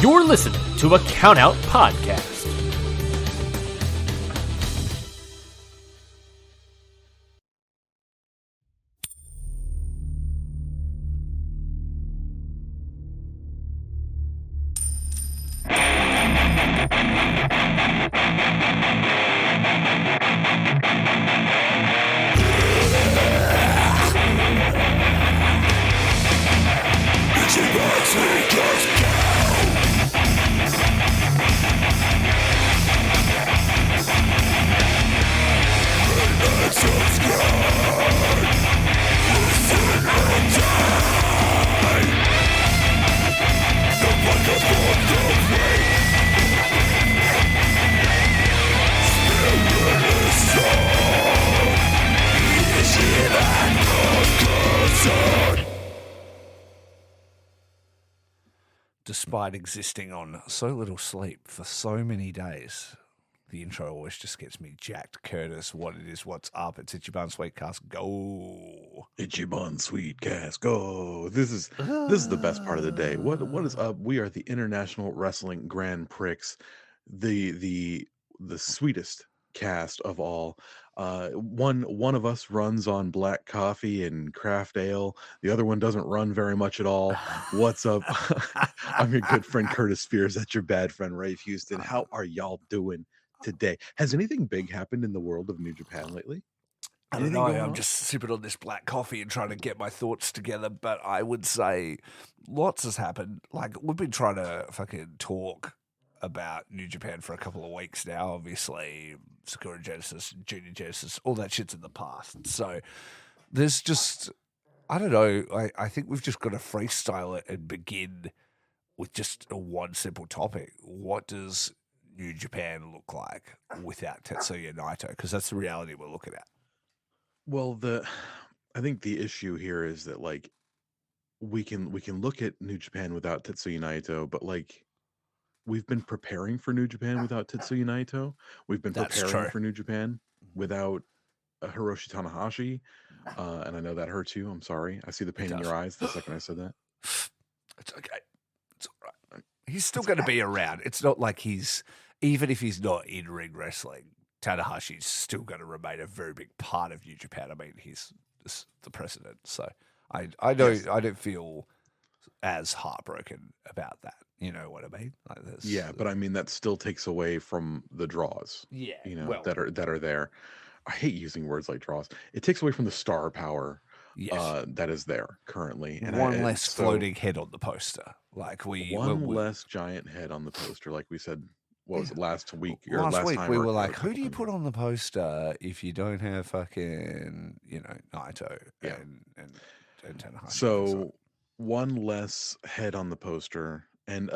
You're listening to a Countout Podcast. Despite existing on so little sleep for so many days, the intro always just gets me jacked. Curtis, what it is, what's up? It's Ichiban Sweetcast. Go. Ichiban Sweetcast. Go. This is the best part of the day. What is up? We are the International Wrestling Grand Prix, the sweetest cast of all. One of us runs on black coffee and craft ale. The other one doesn't run very much at all. What's up? I'm your good friend Curtis Spears. That's your bad friend Rafe Houston. How are y'all doing today? Has anything big happened in the world of New Japan lately? I don't know. I'm just sipping on this black coffee and trying to get my thoughts together. But I would say lots has happened. Like, we've been trying to fucking talk about New Japan for a couple of weeks now. Obviously, Sakura Genesis, Junior Genesis, all that shit's in the past. So there's just, I don't know. I think we've just got to freestyle it and begin with just one simple topic. What does New Japan look like without Tetsuya Naito? Because that's the reality we're looking at. Well, I think the issue here is that, like, we can look at New Japan without Tetsuya Naito, but, like, we've been preparing for New Japan without Tetsuya Naito. We've been preparing for New Japan without Hiroshi Tanahashi, and I know that hurts you. I'm sorry. I see the pain in your eyes the second I said that. It's okay. It's all right. He's still going to be around. It's not like even if he's not in ring wrestling, Tanahashi's still going to remain a very big part of New Japan. I mean, he's the president, so I don't feel as heartbroken about that. You know what I mean? Like but I mean that still takes away from the draws. Yeah, that are there. I hate using words like draws. It takes away from the star power that is there currently. And one less floating head on the poster. Like less giant head on the poster, like we said. What was it last week? Last week we were like, who do you put on the poster if you don't have fucking, Naito and Tanahashi? So one less head on the poster, and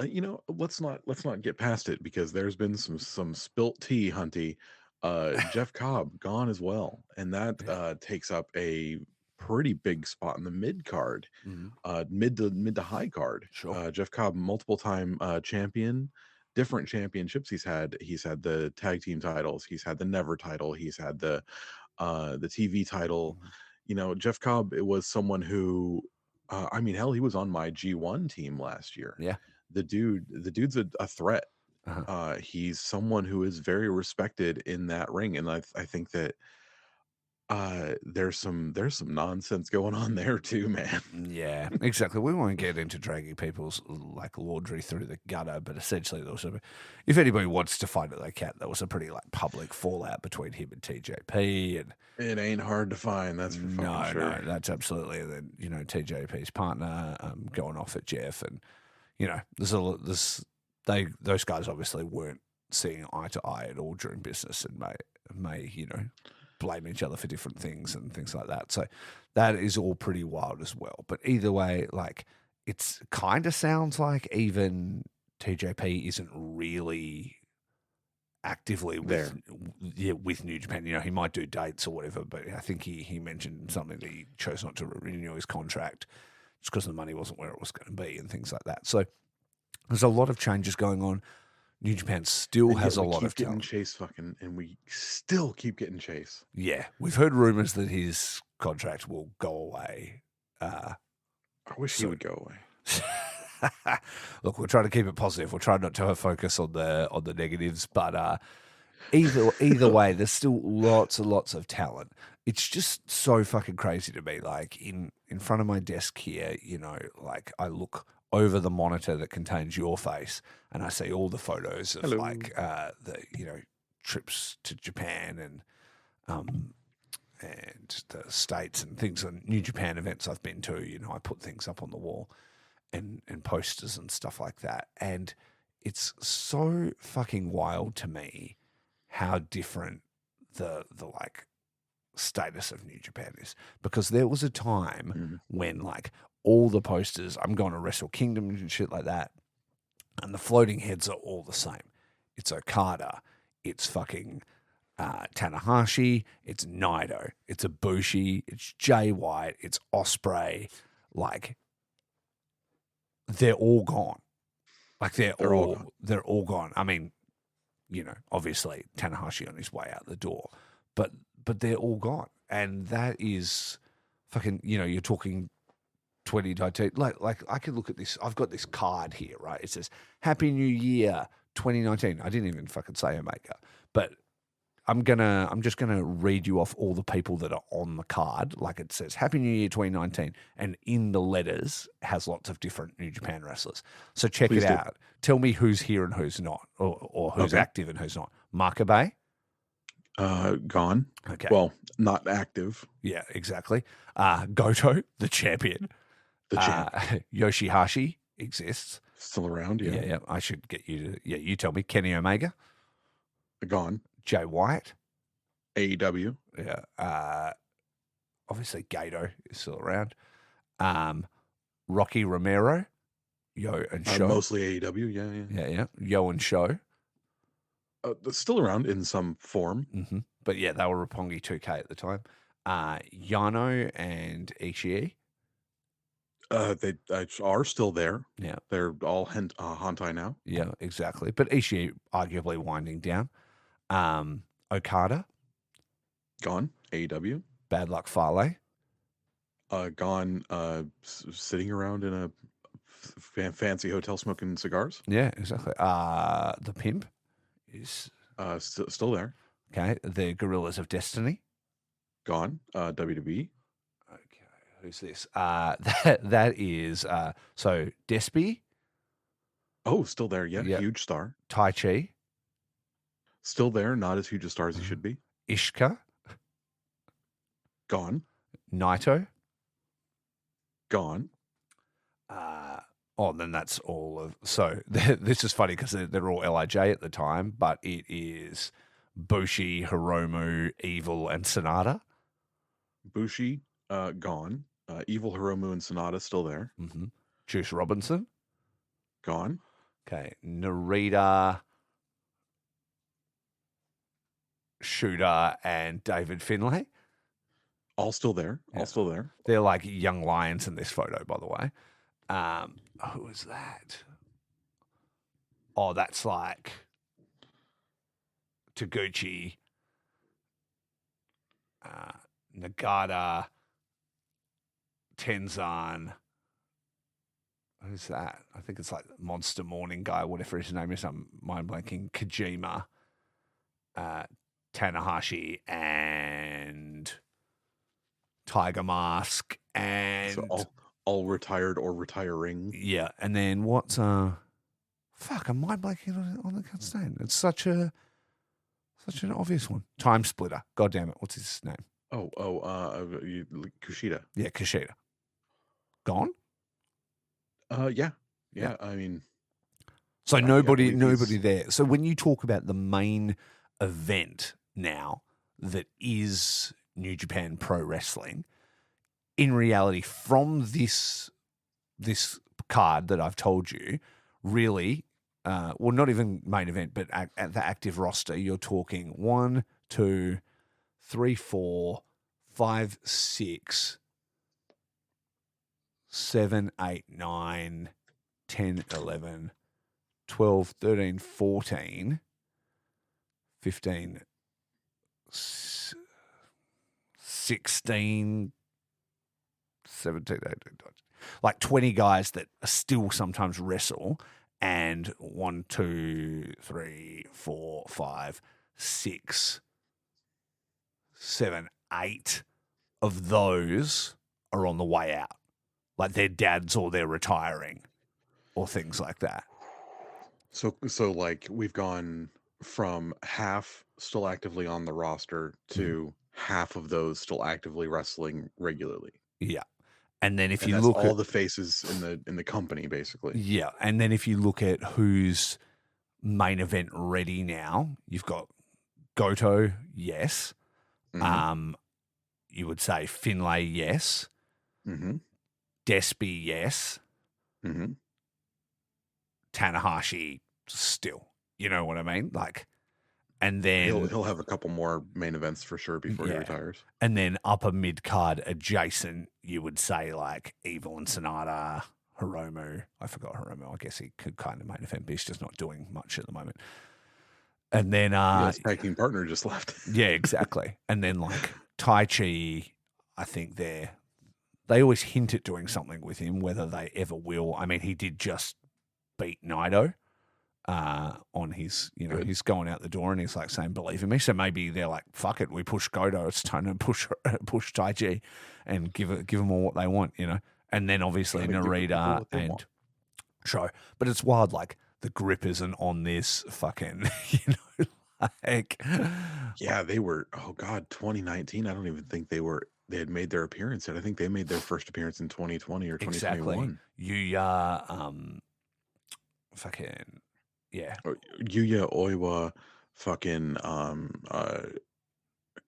let's not get past it because there's been some spilt tea, Hunty. Jeff Cobb gone as well, and that takes up a pretty big spot in the mid card, mid to high card. Sure. Jeff Cobb, multiple time champion. Different championships he's had the tag team titles, he's had the Never title, he's had the TV title. Jeff Cobb, it was someone who I mean, hell, he was on my G1 team last year. The dude's a threat. He's someone who is very respected in that ring, and I think that there's some nonsense going on there too, man. Yeah, exactly. We won't get into dragging people's like laundry through the gutter, but essentially there was if anybody wants to find it, they can. There was a pretty like public fallout between him and TJP, and it ain't hard to find. That's for fucking sure. No, that's absolutely. And then TJP's partner going off at Jeff, and those guys obviously weren't seeing eye to eye at all during business, and may blame each other for different things and things like that. So that is all pretty wild as well. But either way, like, it's kind of sounds like even TJP isn't really actively with New Japan. He might do dates or whatever, but I think he mentioned something that he chose not to renew his contract just because the money wasn't where it was going to be and things like that. So there's a lot of changes going on. New Japan still has a lot of talent. And we still keep getting Chase. Yeah, we've heard rumors that his contract will go away. I wish he would go away. Look, we're trying to keep it positive. We're trying not to focus on the negatives, but either way, there's still lots and lots of talent. It's just so fucking crazy to me. Like in front of my desk here, like I look over the monitor that contains your face, and I see all the photos of Hello. like the trips to Japan and the States and things and New Japan events I've been to. I put things up on the wall and posters and stuff like that. And it's so fucking wild to me how different the like status of New Japan is. Because there was a time when like all the posters, I'm going to Wrestle Kingdom and shit like that, and the floating heads are all the same. It's Okada, it's fucking Tanahashi, it's Naito, it's Ibushi, it's Jay White, it's Ospreay. Like, they're all gone. Like, they're all gone. I mean, obviously Tanahashi on his way out the door, but they're all gone. And that is fucking, you're talking 2019. Like I could look at this. I've got this card here, right? It says Happy New Year 2019. I didn't even fucking say Omega, but I'm just gonna read you off all the people that are on the card. Like it says Happy New Year 2019, and in the letters has lots of different New Japan wrestlers. So check Please it do. out. Tell me who's here and who's not, or who's active and who's not. Makabe? Gone. Okay. Well, not active. Yeah, exactly. Goto, the champion. The champ. Yoshihashi exists. Still around, yeah. Yeah. I should get you to. Yeah, you tell me. Kenny Omega. Gone. Jay White. AEW. Yeah. Obviously, Gato is still around. Rocky Romero. Yo and Show. Mostly AEW, yeah. Yeah. Yo and Show. Still around in some form. Mm-hmm. But yeah, they were Roppongi 2K at the time. Yano and Ishii. They are still there. Yeah. They're all Hentai now. Yeah, exactly. But Ishii arguably winding down. Okada. Gone. AEW. Bad Luck Fale. Gone. Sitting around in a fancy hotel smoking cigars. Yeah, exactly. The Pimp is still there. okay. The Gorillas of Destiny. Gone. WWE. Okay, who's this? That is so Despy. Oh, still there. Yeah, Yep. huge star. Tai Chi. Still there. Not as huge a star as he should be. Ishka. Gone. Naito. Gone. Then that's all of. So this is funny because they're all Lij at the time, but it is Bushi, Hiromu, Evil, and Sonata. Bushi. Gone. Evil, Hiromu, and Sonata still there. Mm-hmm. Juice Robinson. Gone. Okay. Narita, Shooter, and David Finlay. All still there. Yeah. All still there. They're like young lions in this photo, by the way. Who is that? Oh, that's like Taguchi, Nagata, Tenzan. Who's that? I think it's like Monster Morning guy, whatever his name is. I'm mind blanking. Kojima, Tanahashi, and Tiger Mask, and So all retired or retiring. yeah. And then what's fuck? I'm mind blanking on the stand. It's such an obvious one. Time Splitter. God damn it! What's his name? Kushida. Yeah, Kushida. Gone. Yeah. I mean, so nobody he's... there. So when you talk about the main event now that is New Japan Pro Wrestling, in reality, from this card that I've told you, really, well, not even main event, but at the active roster, you're talking 1, 2, 3, 4, 5, 6, 7, 8, 9, 10, 11, 12, 13, 14, 15, 16, 17, 18, 19. like 20 guys that still sometimes wrestle, and 1, 2, 3, 4, 5, 6, 7, 8 of those are on the way out. Like their dads or they're retiring or things like that. So like we've gone from half still actively on the roster to half of those still actively wrestling regularly. Yeah. And then if And you that's look all at, the faces in the company basically. yeah, and then if you look at who's main event ready now, you've got Goto, yes. Mhm. You would say Finlay, yes. Mhm. Despy, yes. Mhm. Tanahashi, still. You know what I mean? Like, and He'll then, he'll have a couple more main events for sure before he yeah. retires. And then upper mid card adjacent, you would say like Evil and Sonata, Hiromu. I forgot Hiromu. I guess he could kind of main event, but he's just not doing much at the moment. And then, Yeah, his tag team partner just left. yeah, exactly. And then like Tai Chi, I think they always hint at doing something with him, whether they ever will. I mean, he did just beat Naito on his, Good. he's going out the door and he's like saying, believe in me. So maybe they're like, fuck it, we push Goto. It's time to push Tai Chi and give them all what they want, And then obviously Gotta give the people Narita what they and want. Show. But it's wild, like the grip isn't on this fucking, like. Yeah, they were, oh God, 2019. I don't even think they had made their appearance yet. I think they made their first appearance in 2020 or Exactly. 2021. Yuya, fucking, yeah. Yuya Oiwa, fucking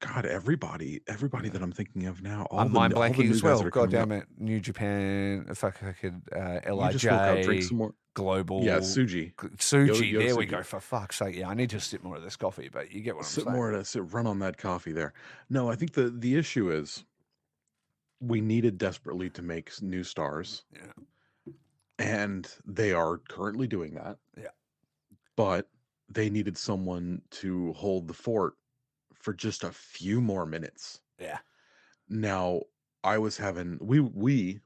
God, everybody that I'm thinking of now, I'm mind all the blanking new as guys well. that are God coming damn up. it. New Japan, fucking You just woke up, drink LIJ, some more. Yeah, Global, Suji. Suji. Yoda There we Suji. go. For fuck's sake. Yeah, I need to sip more of this coffee, but you get what I'm saying. Run on that coffee there. No, I think the issue is we needed desperately to make new stars, Yeah. and they are currently doing that. Yeah. But they needed someone to hold the fort for just a few more minutes. Yeah. Now, we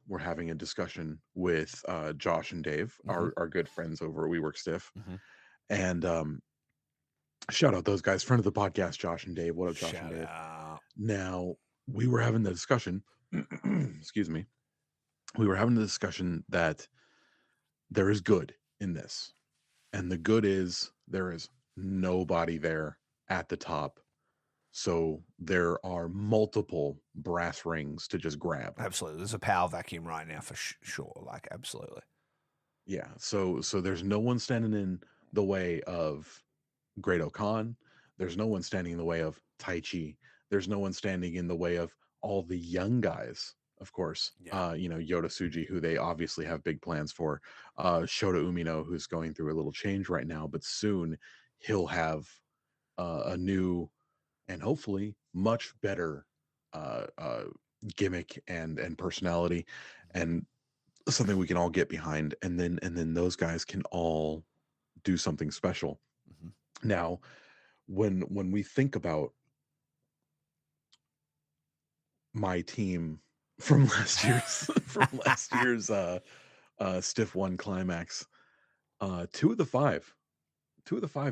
were having a discussion with Josh and Dave, our good friends over at We Work Stiff, and shout out those guys, friend of the podcast, Josh and Dave. What up, Josh and Shout Dave? out. Now, we were having the discussion. Excuse me. We were having the discussion that there is good in this, and the good is there is nobody there at the top. So there are multiple brass rings to just grab. Absolutely. There's a power vacuum right now for sure. Like, absolutely. Yeah. So there's no one standing in the way of Great Okan. There's no one standing in the way of Tai Chi. There's no one standing in the way of all the young guys, of course. Yeah. Yoda Tsuji, who they obviously have big plans for. Shota Umino, who's going through a little change right now, but soon he'll have a new and hopefully much better gimmick and personality, and something we can all get behind. And then those guys can all do something special. Now, when we think about my team from last year's Stiff One Climax, two of the five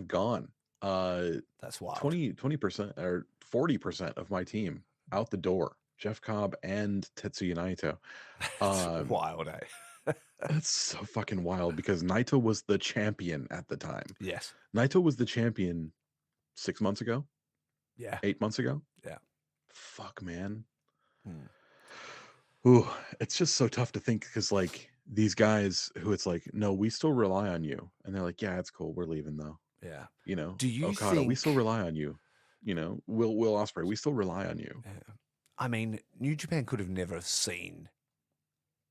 gone. That's wild. 20% or 40% of my team out the door. Jeff Cobb and Tetsuya Naito. That's wild, eh? That's so fucking wild because Naito was the champion at the time. Yes. Naito was the champion 6 months ago. Yeah. 8 months ago. Yeah. Fuck, man. Ooh, it's just so tough to think because like these guys who it's like, no, we still rely on you, and they're like, yeah, it's cool, we're leaving though. Yeah. Do you Okada, we still rely on you. Will Ospreay, we still rely on you. Yeah. I mean, New Japan could have never seen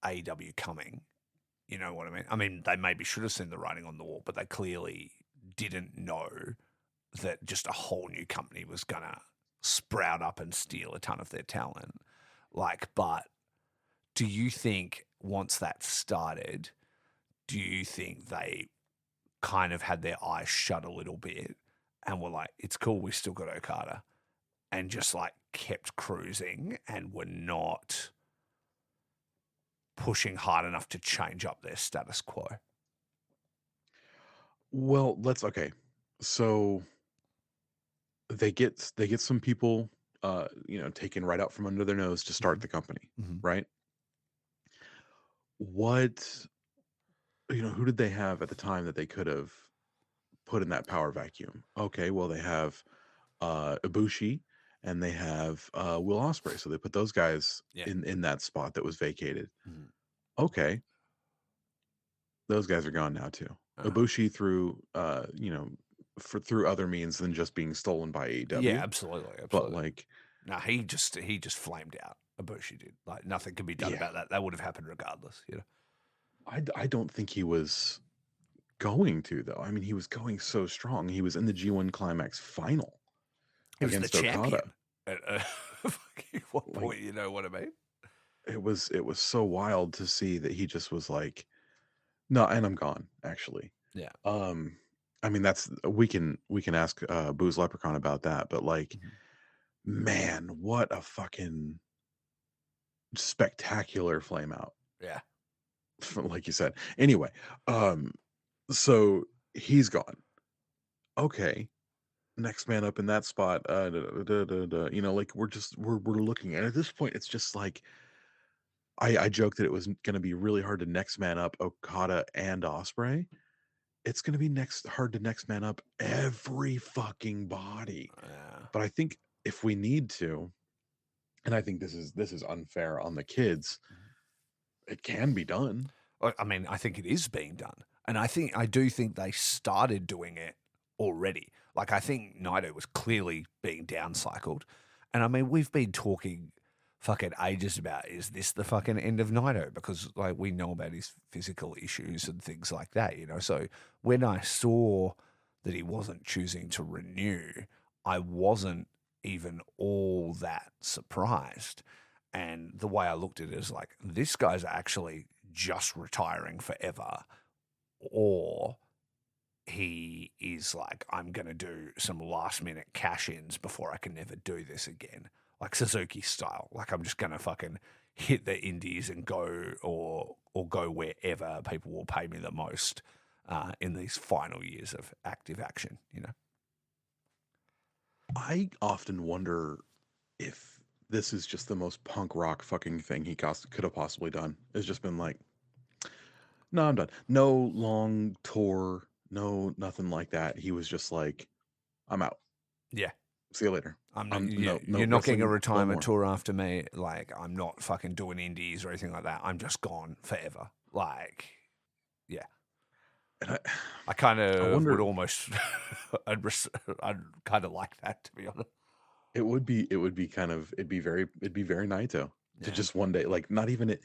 AEW coming. You know what I mean? I mean, they maybe should have seen the writing on the wall, but they clearly didn't know that just a whole new company was going to sprout up and steal a ton of their talent. But do you think once that started, do you think they kind of had their eyes shut a little bit and were like, it's cool, we still got Okada, and just like kept cruising and were not pushing hard enough to change up their status quo. Well, okay. So they get some people taken right out from under their nose to start the company, right? What who did they have at the time that they could have put in that power vacuum? Okay, well they have Ibushi and they have Will Ospreay, so they put those guys in that spot that was vacated. Okay, those guys are gone now too. Ibushi through through other means than just being stolen by AEW. Yeah, absolutely. But like, no, he just flamed out. Ibushi did. Like, nothing could be done about that. That would have happened regardless. I don't think he was going to, though. I mean, he was going so strong. He was in the G1 Climax final against the champion. At what point, you know what I mean? It was so wild to see that he just was like, no, and I'm gone, actually. Yeah. I mean, that's we can ask Booze Leprechaun about that, but like, man, what a fucking spectacular flame out. Yeah. Like you said. Anyway, so he's gone. Okay. Next man up in that spot. Like we're looking, and at this point, it's just like I joked that it was going to be really hard to next man up Okada and Ospreay. It's going to be hard to next man up every fucking body. Yeah. But I think if we need to, and I think this is unfair on the kids, it can be done. I mean, I think it is being done, and I do think they started doing it already. Like, I think Naito was clearly being downcycled, and I mean, we've been talking fucking ages about, is this the fucking end of Naito? Because like, we know about his physical issues and things like that, So when I saw that he wasn't choosing to renew, I wasn't even all that surprised. And the way I looked at it is like, this guy's actually just retiring forever, or he is like, I'm going to do some last minute cash ins before I can never do this again. Like Suzuki style. Like, I'm just going to fucking hit the indies and go or go wherever people will pay me the most in these final years of active action, I often wonder if this is just the most punk rock fucking thing he could have possibly done. It's just been like, no, I'm done. No long tour, no nothing like that. He was just like, I'm out. Yeah. See you later. You're not getting a retirement tour after me. Like, I'm not fucking doing indies or anything like that. I'm just gone forever. Like, yeah. And I kind of would almost, I'd kind of like that, to be honest. It'd be very Naito to just one day, like not even it,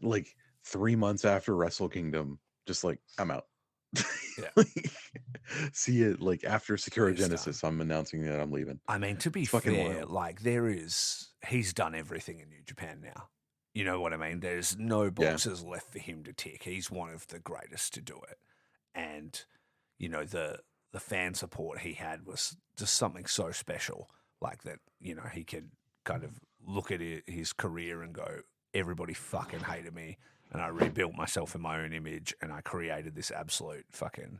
like 3 months after Wrestle Kingdom, just like, I'm out. Yeah. See it like after Sakura Genesis, I'm announcing that I'm leaving. I mean, to be fair, like he's done everything in New Japan now. You know what I mean? There's no boxes left for him to tick. He's one of the greatest to do it. And, the fan support he had was just something so special, like that, he could kind of look at his career and go, everybody fucking hated me, and I rebuilt myself in my own image, and I created this absolute fucking,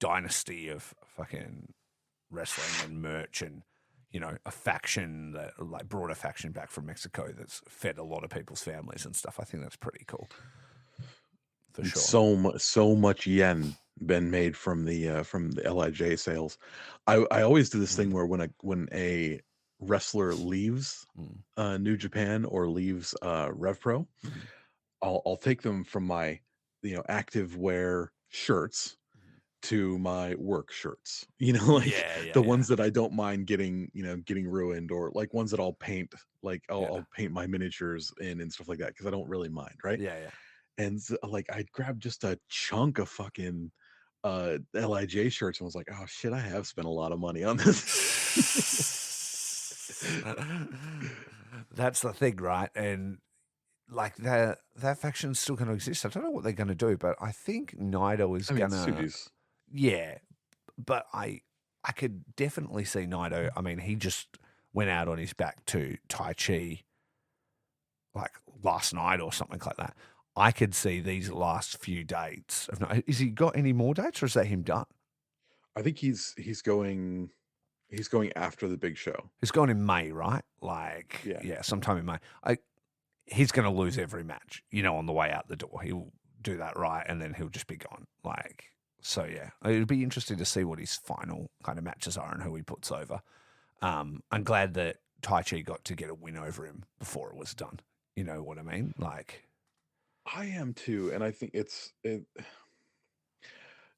dynasty of fucking wrestling and merch and, a faction that, like, brought a faction back from Mexico that's fed a lot of people's families and stuff. I think that's pretty cool. For sure. So much yen been made from the LIJ sales. I always do this thing where when a wrestler leaves New Japan or leaves Rev Pro, I'll take them from my active wear shirts to my work shirts, the ones that I don't mind getting ruined, or like ones that I'll paint, like I'll paint my miniatures in and stuff like that, because I don't really mind, right? Yeah. And so, like, I'd grab just a chunk of fucking LIJ shirts and was like, oh shit, I have spent a lot of money on this. That's the thing, right? And like that faction's still going to exist. I don't know what they're going to do, but I think Naito is going to. Yeah, but I could definitely see Naito. I mean, he just went out on his back to Tai Chi like last night or something like that. I could see these last few dates. Is he got any more dates, or is that him done? I think he's going after the big show. He's gone in May, right? Like, Yeah. yeah, sometime in May. He's going to lose every match, on the way out the door. He'll do that right, and then he'll just be gone. Like, so yeah, it'll be interesting to see what his final kind of matches are and who he puts over. I'm glad that Tai Chi got to get a win over him before it was done. You know what I mean? Like, I am too, and I think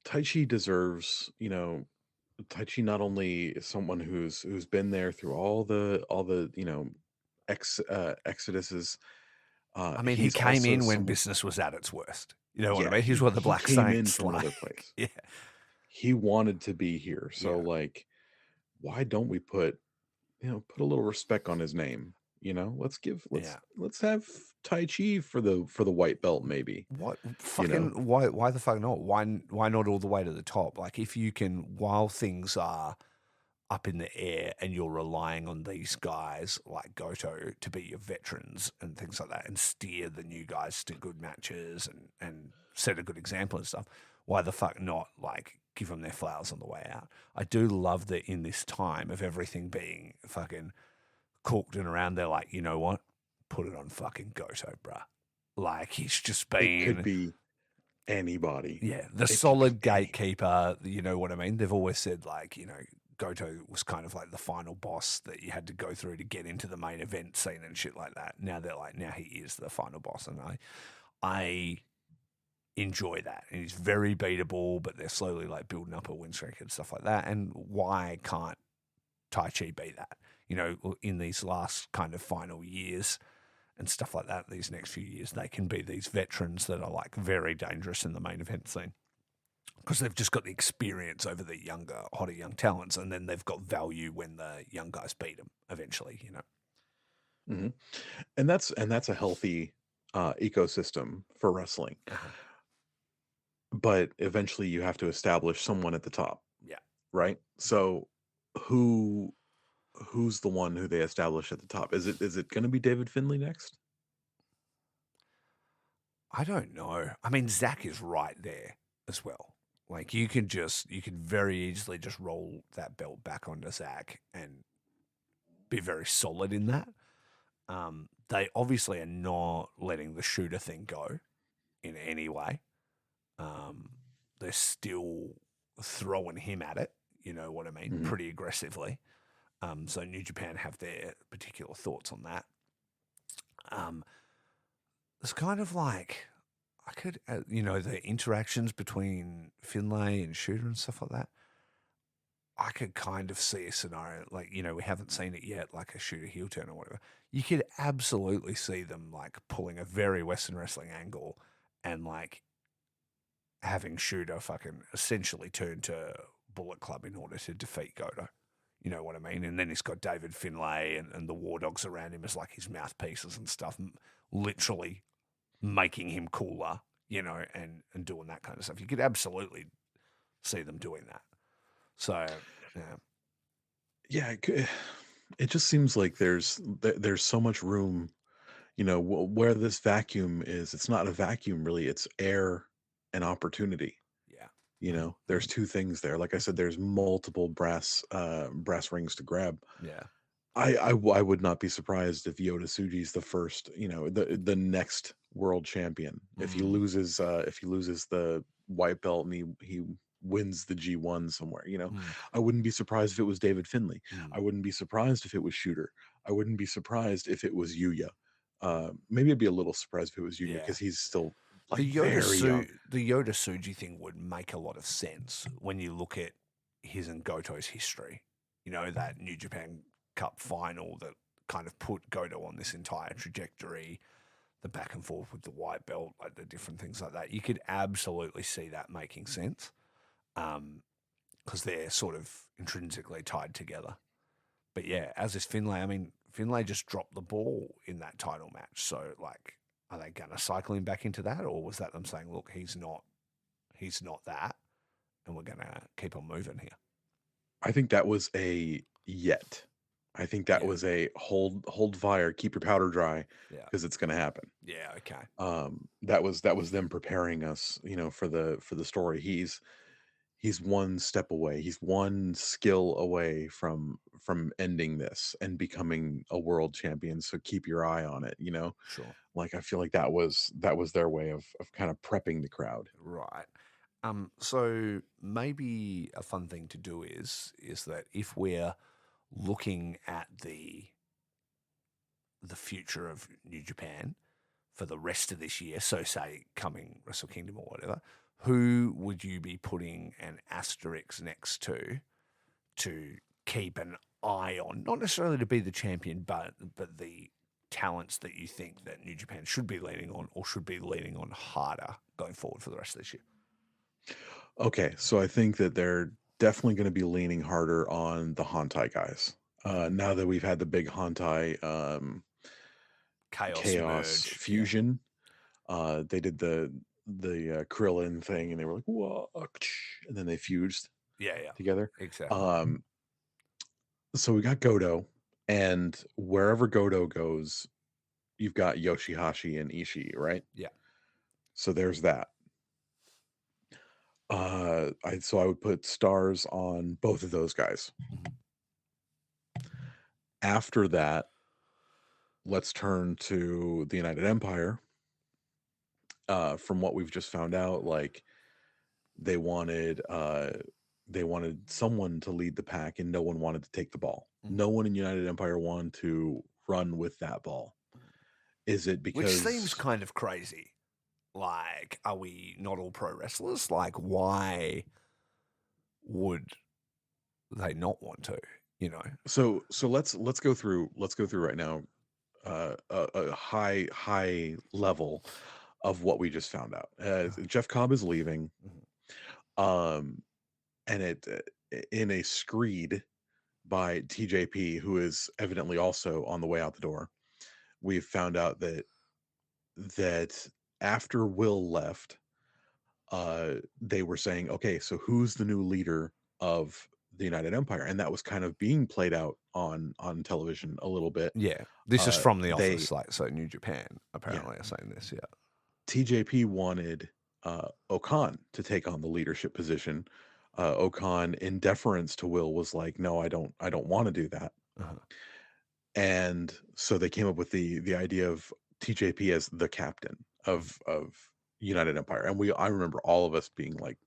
Tai Chi deserves, Tai Chi not only is someone who's been there through all the exoduses. I mean, he He's came also in when someone. business was at its worst. You know what I Yeah, mean? He's one of the he Black came in Saints. from another Like, place. yeah, He wanted to be here, so yeah, like, why don't we put a little respect on his name? Let's give yeah. let's have Tai Chi for the white belt, maybe. What You know, fucking why the fuck not? Why not all the way to the top? Like if you can, while things are up in the air and you're relying on these guys like Goto to be your veterans and things like that and steer the new guys to good matches and set a good example and stuff, why the fuck not like give them their flowers on the way out? I do love that in this time of everything being fucking cooked and around, they're like, you know what? Put it on fucking Goto, bruh. Like he's just it could been, be anybody. yeah, the It could be solid any. gatekeeper. You know what I mean? They've always said like, Goto was kind of like the final boss that you had to go through to get into the main event scene and shit like that. Now they're like, now he is the final boss, and I enjoy that. And he's very beatable, but they're slowly like building up a win streak and stuff like that. And why can't Tai Chi be that? In these last kind of final years and stuff like that, these next few years, they can be these veterans that are like very dangerous in the main event scene because they've just got the experience over the younger, hotter young talents, and then they've got value when the young guys beat them eventually. hmm and that's a healthy ecosystem for wrestling. Uh-huh. But eventually, you have to establish someone at the top, Yeah. right? So, who who's the one who they establish at the top? Is it going to be David Finlay next? I don't know. I mean, Zach is right there as well. Like you could very easily just roll that belt back onto Zach and be very solid in that. They obviously are not letting the shooter thing go in any way. They're still throwing him at it. You know what I mean? hmm Pretty aggressively. So New Japan have their particular thoughts on that. Um, it's kind of like the interactions between Finlay and Shooter and stuff like that. I could kind of see a scenario like we haven't seen it yet, like a Shooter heel turn or whatever. You could absolutely see them like pulling a very Western wrestling angle and like having Shooter fucking essentially turn to Bullet Club in order to defeat Goto. You know what I mean? And then he's got David Finlay and the War Dogs around him as like his mouthpieces and stuff, literally making him cooler, and doing that kind of stuff. You could absolutely see them doing that. So, yeah. Yeah, it just seems like there's so much room. Where this vacuum is. It's not a vacuum really. It's air and opportunity. Yeah. There's two things there. Like I said, there's multiple brass rings to grab. Yeah. I would not be surprised if Yoda Tsuji's the first, the next world champion. If he Mm. loses the white belt and he wins the G1 somewhere, Mm. I wouldn't be surprised if it was David Finlay. Mm. I wouldn't be surprised if it was Shooter. I wouldn't be surprised if it was Yuya. Maybe I'd be a little surprised if it was Yuya Yeah. because he's still like The very young. The Yoda Suji thing would make a lot of sense when you look at his and Goto's history. That New Japan Cup final that kind of put Goto on this entire trajectory, the back and forth with the white belt, like the different things like that. You could absolutely see that making sense because they're sort of intrinsically tied together. But yeah, as is Finlay. I mean, Finlay just dropped the ball in that title match. So, like, are they going to cycle him back into that, or was that them saying, "Look, he's not that, and we're going to keep on moving here"? I think that was a yet. I think that Yeah, was a hold fire, keep your powder dry, yeah, because it's going to happen. yeah. Okay, That was them preparing us, for the story. He's one step away. He's one skill away from ending this and becoming a world champion. So keep your eye on it. sure. Like, I feel like that was their way of kind of prepping the crowd. Right. So maybe a fun thing to do is that if we're looking at the future of New Japan for the rest of this year, so say coming Wrestle Kingdom or whatever, who would you be putting an asterisk next to keep an eye on? Not necessarily to be the champion, but the talents that you think that New Japan should be leaning on or should be leaning on harder going forward for the rest of this year. Okay, so I think that they're definitely going to be leaning harder on the Hantai guys. Mhm. Now that we've had the big Hantai Chaos Chaos merge, yeah, fusion, they did the Krillin thing, and they were like, "Whoa," and then they fused yeah, yeah, together. exactly. Um, so we got Godo, and wherever Godo goes, you've got Yoshihashi and Ishii, right? Yeah, So there's that. I would put stars on both of those guys. mhm. After that, let's turn to the United Empire. From what we've just found out, like they wanted uh they wanted someone to lead the pack, and no one wanted to take the ball. Mhm. No one in United Empire wanted to run with that ball. Is it Which seems because kind of crazy. Like, are we not all pro wrestlers? Like, why would they not want to? You know? so let's go through right now, a high level of what we just found out. Jeff Cobb is leaving, Mhm. um and it in a screed by TJP, who is evidently also on the way out the door. We've found out that after Will left, they were saying, okay, so who's the new leader of the United Empire? And that was kind of being played out on television a little bit. Yeah, this is from the They office. Like, so New Japan Yeah, apparently are saying this. Yeah. TJP wanted Okan to take on the leadership position. Okan, in deference to Will, was like, no, I don't want to do that. Uh-huh. And so they came up with the idea of TJP as the captain Mhm. of United Empire, and I remember all of us being like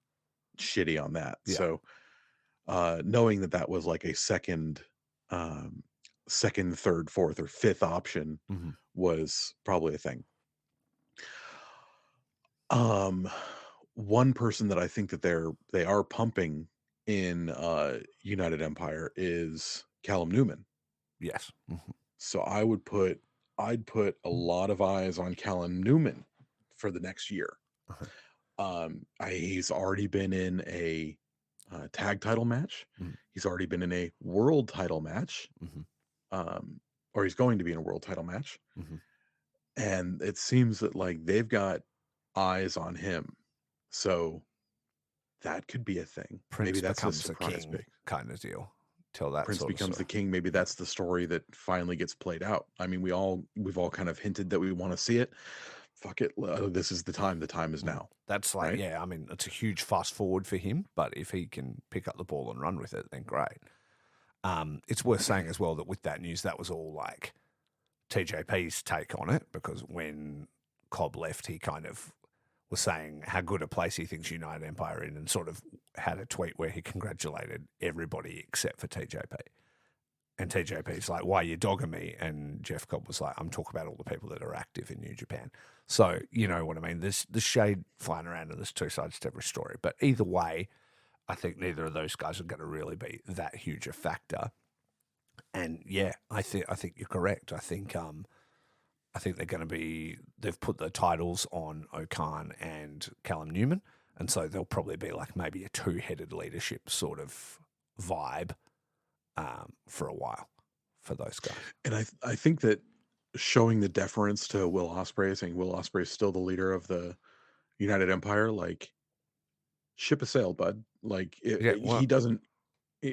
shitty on that. Yeah. So knowing that was like a um, second, third, fourth, or fifth option Mhm. was probably a thing. Um, One person that I think that they are pumping in United Empire is Callum Newman. Yes. Mhm. So I'd put a lot of eyes on Callum Newman for the next year. Uh-huh. He's already been in a tag title match. Mhm. He's already been in a world title match, Mhm. um, or he's going to be in a world title match. Mhm. And it seems that like they've got eyes on him. So that could be a thing. Maybe Prince that's a becomes a surprise king pick. kind of deal. Tell that Prince sort of becomes the story. king. Maybe Yeah. that's the story that finally gets played out. I mean, we've all kind of hinted that we want to see it. Fuck it. This is the time. The time is Mm. now. That's like, Right? yeah, I mean, it's a huge fast forward for him, but if he can pick up the ball and run with it, then great. It's worth saying as well that with that news, that was all like TJP's take on it, because when Cobb left, he kind of was saying how good a place he thinks United Empire in, and sort of had a tweet where he congratulated everybody except for TJP. And TJP's like, why are you dogging me? And Jeff Cobb was like, I'm talking about all the people that are active in New Japan. So, you know what I mean? There's the shade flying around, and there's two sides to every story. But either way, I think neither of those guys are going to really be that huge a factor. And yeah, I think you're correct. I think they're going to be. They've put the titles on Okan and Callum Newman, and so they'll probably be like maybe a two-headed leadership sort of vibe for a while for those guys. And I think that showing the deference to Will Ospreay, saying Will Ospreay is still the leader of the United Empire, like ship a sail, bud. Like Yeah, he well, doesn't.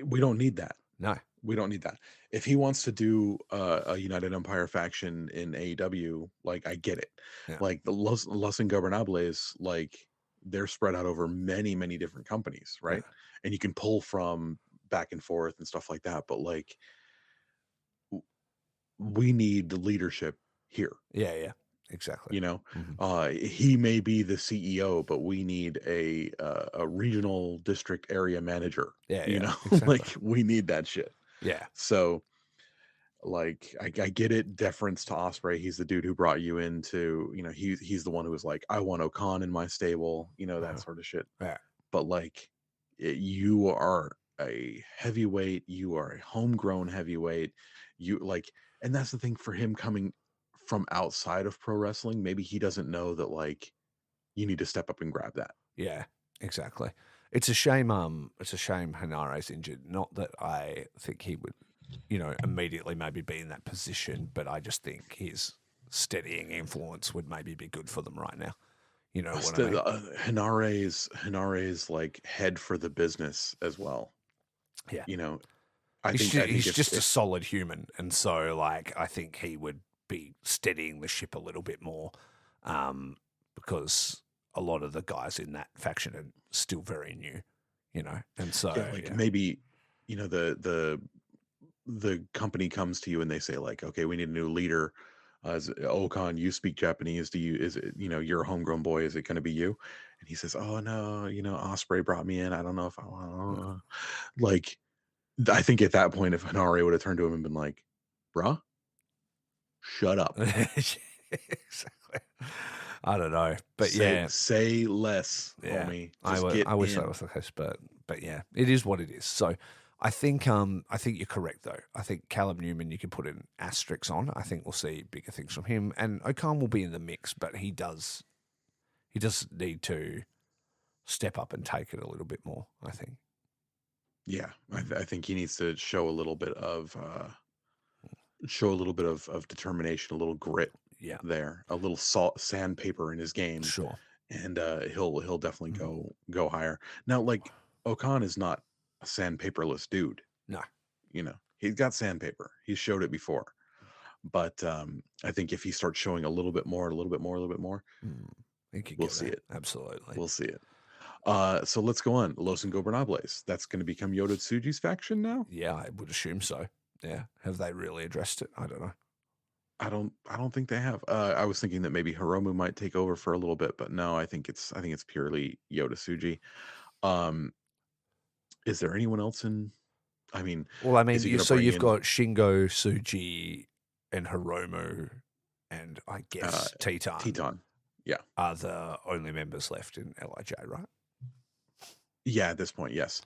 We don't need that. no, We don't need that. If he wants to do a United Empire faction in AEW, like I get it. Yeah. Like the Los Ingobernables, like they're spread out over many, many different companies, right? And you can pull from back and forth and stuff like that. But like we need leadership here. Yeah, exactly. You know, he may be the CEO, but we need a regional district area manager. Yeah, You know, exactly. like we need that shit. Yeah. So, like, I get it. Deference to Osprey. He's the dude who brought you into. You know, he's the one who was like, I want Okan in my stable. You know, that sort of shit. Yeah. But like, you are a heavyweight. You are a homegrown heavyweight. You like, and that's the thing for him coming from outside of pro wrestling. Maybe he doesn't know that like you need to step up and grab that. Yeah, exactly. It's a shame. It's a shame Hanare's injured. Not that I think he would, immediately maybe be in that position, but I just think his steadying influence would maybe be good for them right now. You know what I mean? Hanare's like head for the business as well. Yeah. You know, I He's think just a solid human, and so like I think he would be steadying the ship a little bit more, because a lot of the guys in that faction are still very new, and so maybe the company comes to you and they say like, okay, we need a new leader. Okan, you speak Japanese. Is it, you're a homegrown boy? Is it going to be you? And he says, oh no, Osprey brought me in. I don't know if I want. Like, I think at that point, if Hanare would have turned to him and been like, bruh, shut up. Exactly. I don't know, but say less, homie. I wish that was the case, but yeah, it is what it is. So I think you're correct though. I think Callum Newman you can put an asterisk on. I think we'll see bigger things from him, and Okan will be in the mix, but he does need to step up and take it a little bit more. I think. Yeah, I think he needs to show a little bit of determination, a little grit. Yeah, there, a little sandpaper in his game. Sure, and he'll definitely go higher. Now, like Okan is not a sandpaperless dude. No, he's got sandpaper. He's showed it before, but I think if he starts showing a little bit more, we'll see it. Absolutely, we'll see it. So let's go on. Los Ingobernables. That's going to become Yota Tsuji's faction now. Yeah, I would assume so. Yeah, have they really addressed it? I don't know. I don't think they have. I was thinking that maybe Hiromu might take over for a little bit, but no, I think it's purely Yota Tsuji. Is there anyone else in? I mean, you've got Shingo, Tsuji, and Hiromu, and I guess Titan. Titan, yeah, are the only members left in LIJ, right? Yeah, at this point, yes.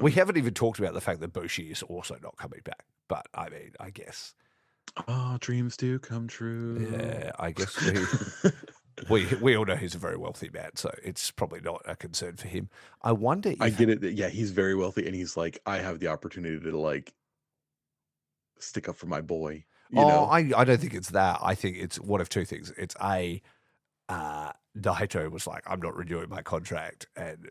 We haven't even talked about the fact that Bushi is also not coming back, but I mean, I guess. Oh, dreams do come true. Yeah, I guess we all know he's a very wealthy man, so it's probably not a concern for him. I wonder if... I get it. Yeah, he's very wealthy, and he's like, I have the opportunity to, like, stick up for my boy. I don't think it's that. I think it's one of two things. It's Naito was like, I'm not renewing my contract, and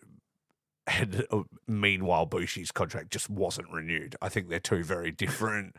meanwhile Bushi's contract just wasn't renewed. I think they're two very different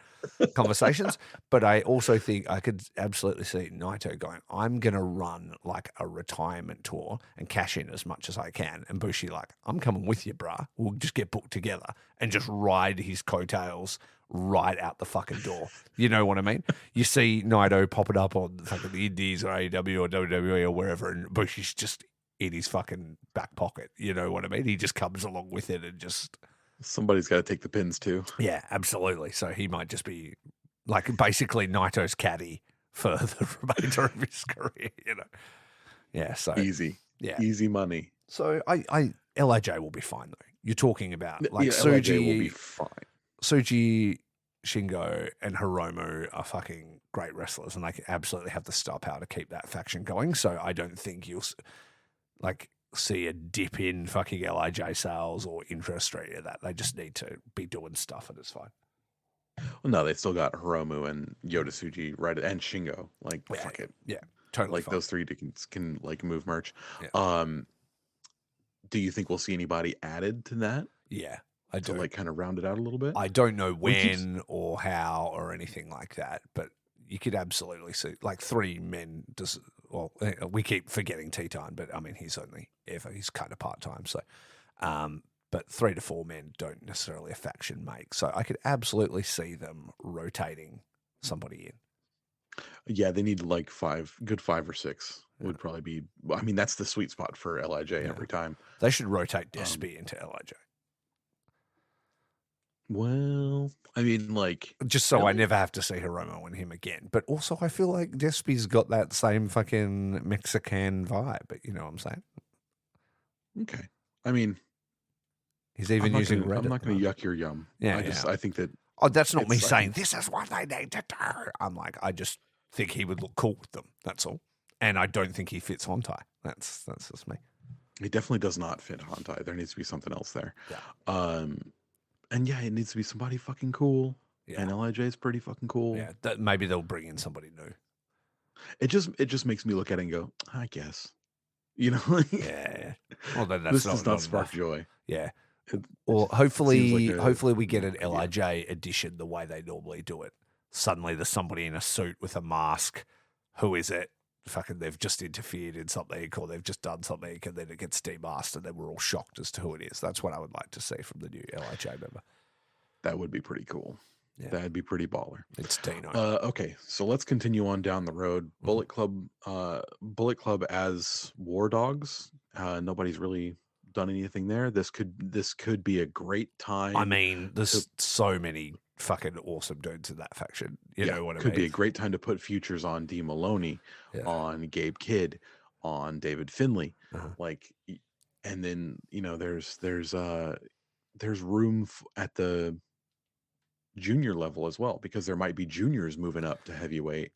conversations, but I also think I could absolutely see Naito going, I'm going to run like a retirement tour and cash in as much as I can, and Bushi like, I'm coming with you, bruh. We'll just get booked together and just ride his coattails right out the fucking door. You know what I mean? You see Naito popping up on fucking the Indies or AEW or WWE or wherever, and Bushi's just in his fucking back pocket. You know what I mean? He just comes along with it and just... Somebody's got to take the pins too. Yeah, absolutely. So he might just be like basically Naito's caddy for the remainder of his career, Yeah, so... Easy. Yeah. Easy money. So LIJ will be fine though. You're talking about like LIJ will be fine. Tsuji, Shingo, and Hiromu are fucking great wrestlers, and they absolutely have the star power to keep that faction going. So I don't think you'll like see a dip in fucking LIJ sales or interest or any of that. They just need to be doing stuff, and it's fine. Well, no, they still got Hiromu and Yota Tsuji, right, and Shingo. Like, fuck it. Yeah, totally. Like fine. Those three can like move merch. Yeah. Do you think we'll see anybody added to that? Yeah, I to do. like kind of round it out a little bit. I don't know We keep when or how or anything like that, but you could absolutely see like 3 men. Well, we keep forgetting Teton, but I mean he's kind of part time, so. But 3 to 4 men don't necessarily a faction make, so I could absolutely see them rotating somebody in. Yeah, they need like 5 or 6 Yeah. would probably be. I mean, that's the sweet spot for Lij Yeah. every time. They should rotate Despy into Lij. Well, I mean, like Just so I really? never have to see Hiromo and him again. But also, I feel like Despy's got that same fucking Mexican vibe. But you know what I'm saying? Okay. I mean, He's even using Reddit. I'm not gonna yuck your yum. Yeah, I think that Oh, that's not me it's. I saying think this is what they need to do. I'm like, I just think he would look cool with them. That's all. And I don't think he fits Hontai. That's just me. it definitely does not fit Hantai. There needs to be something else there. Yeah. And yeah, it needs to be somebody fucking cool. Yeah. And Lij is pretty fucking cool. Yeah. Maybe they'll bring in somebody new. It just makes me look at it and go, I guess. You know, like, Yeah. Well, then that's this does not spark enough. joy. Yeah. It Or seems hopefully, like a hopefully we get an idea. Lij edition the way they normally do it. Suddenly there's somebody in a suit with a mask. Who is it? Fucking, they've just interfered in something, or they've just done something, and then it gets demasked, and then we're all shocked as to who it is. That's what I would like to see from the new Lij member. That would be pretty cool. Yeah. That'd be pretty baller. It's Dino. Okay, so let's continue on down the road. Bullet Club as War Dogs. Nobody's really done anything there. This could be a great time. I mean, there's so many fucking awesome dudes in that faction. You know what I mean? Could be a great time to put futures on D Maloney, on Gabe Kidd, on David Finley, like, and then there's room at the junior level as well, because there might be juniors moving up to heavyweight.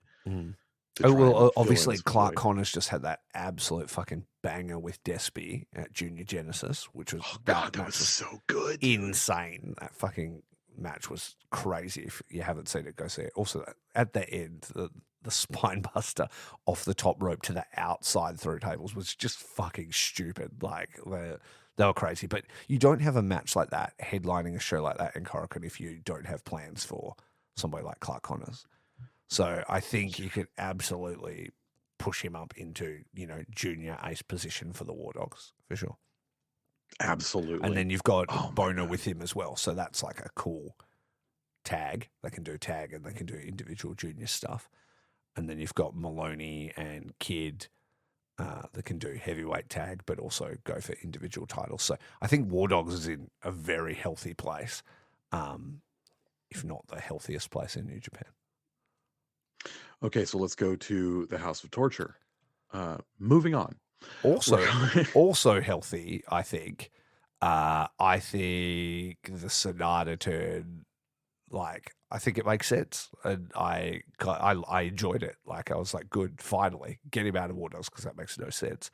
Oh, well, obviously Clark Connors just had that absolute fucking banger with Despy at Junior Genesis, which was that was so good, insane. That fucking match was crazy. If you haven't seen it, go see it. Also, at the end, the spine buster off the top rope to the outside through tables was just fucking stupid. Like, they were crazy. But you don't have a match like that, headlining a show like that in Korakuen, if you don't have plans for somebody like Clark Connors. So I think you could absolutely push him up into, junior ace position for the War Dogs, for sure. Absolutely. And then you've got Boner with him as well. So that's like a cool tag. They can do tag and they can do individual junior stuff. And then you've got Maloney and Kidd that can do heavyweight tag, but also go for individual titles. So I think War Dogs is in a very healthy place, if not the healthiest place in New Japan. Okay, so let's go to the House of Torture. Moving on. Also healthy, I think. I think the Sonata turn, like, I think it makes sense, and I enjoyed it. Like, I was like, good, finally get him out of War Dogs, because that makes no sense.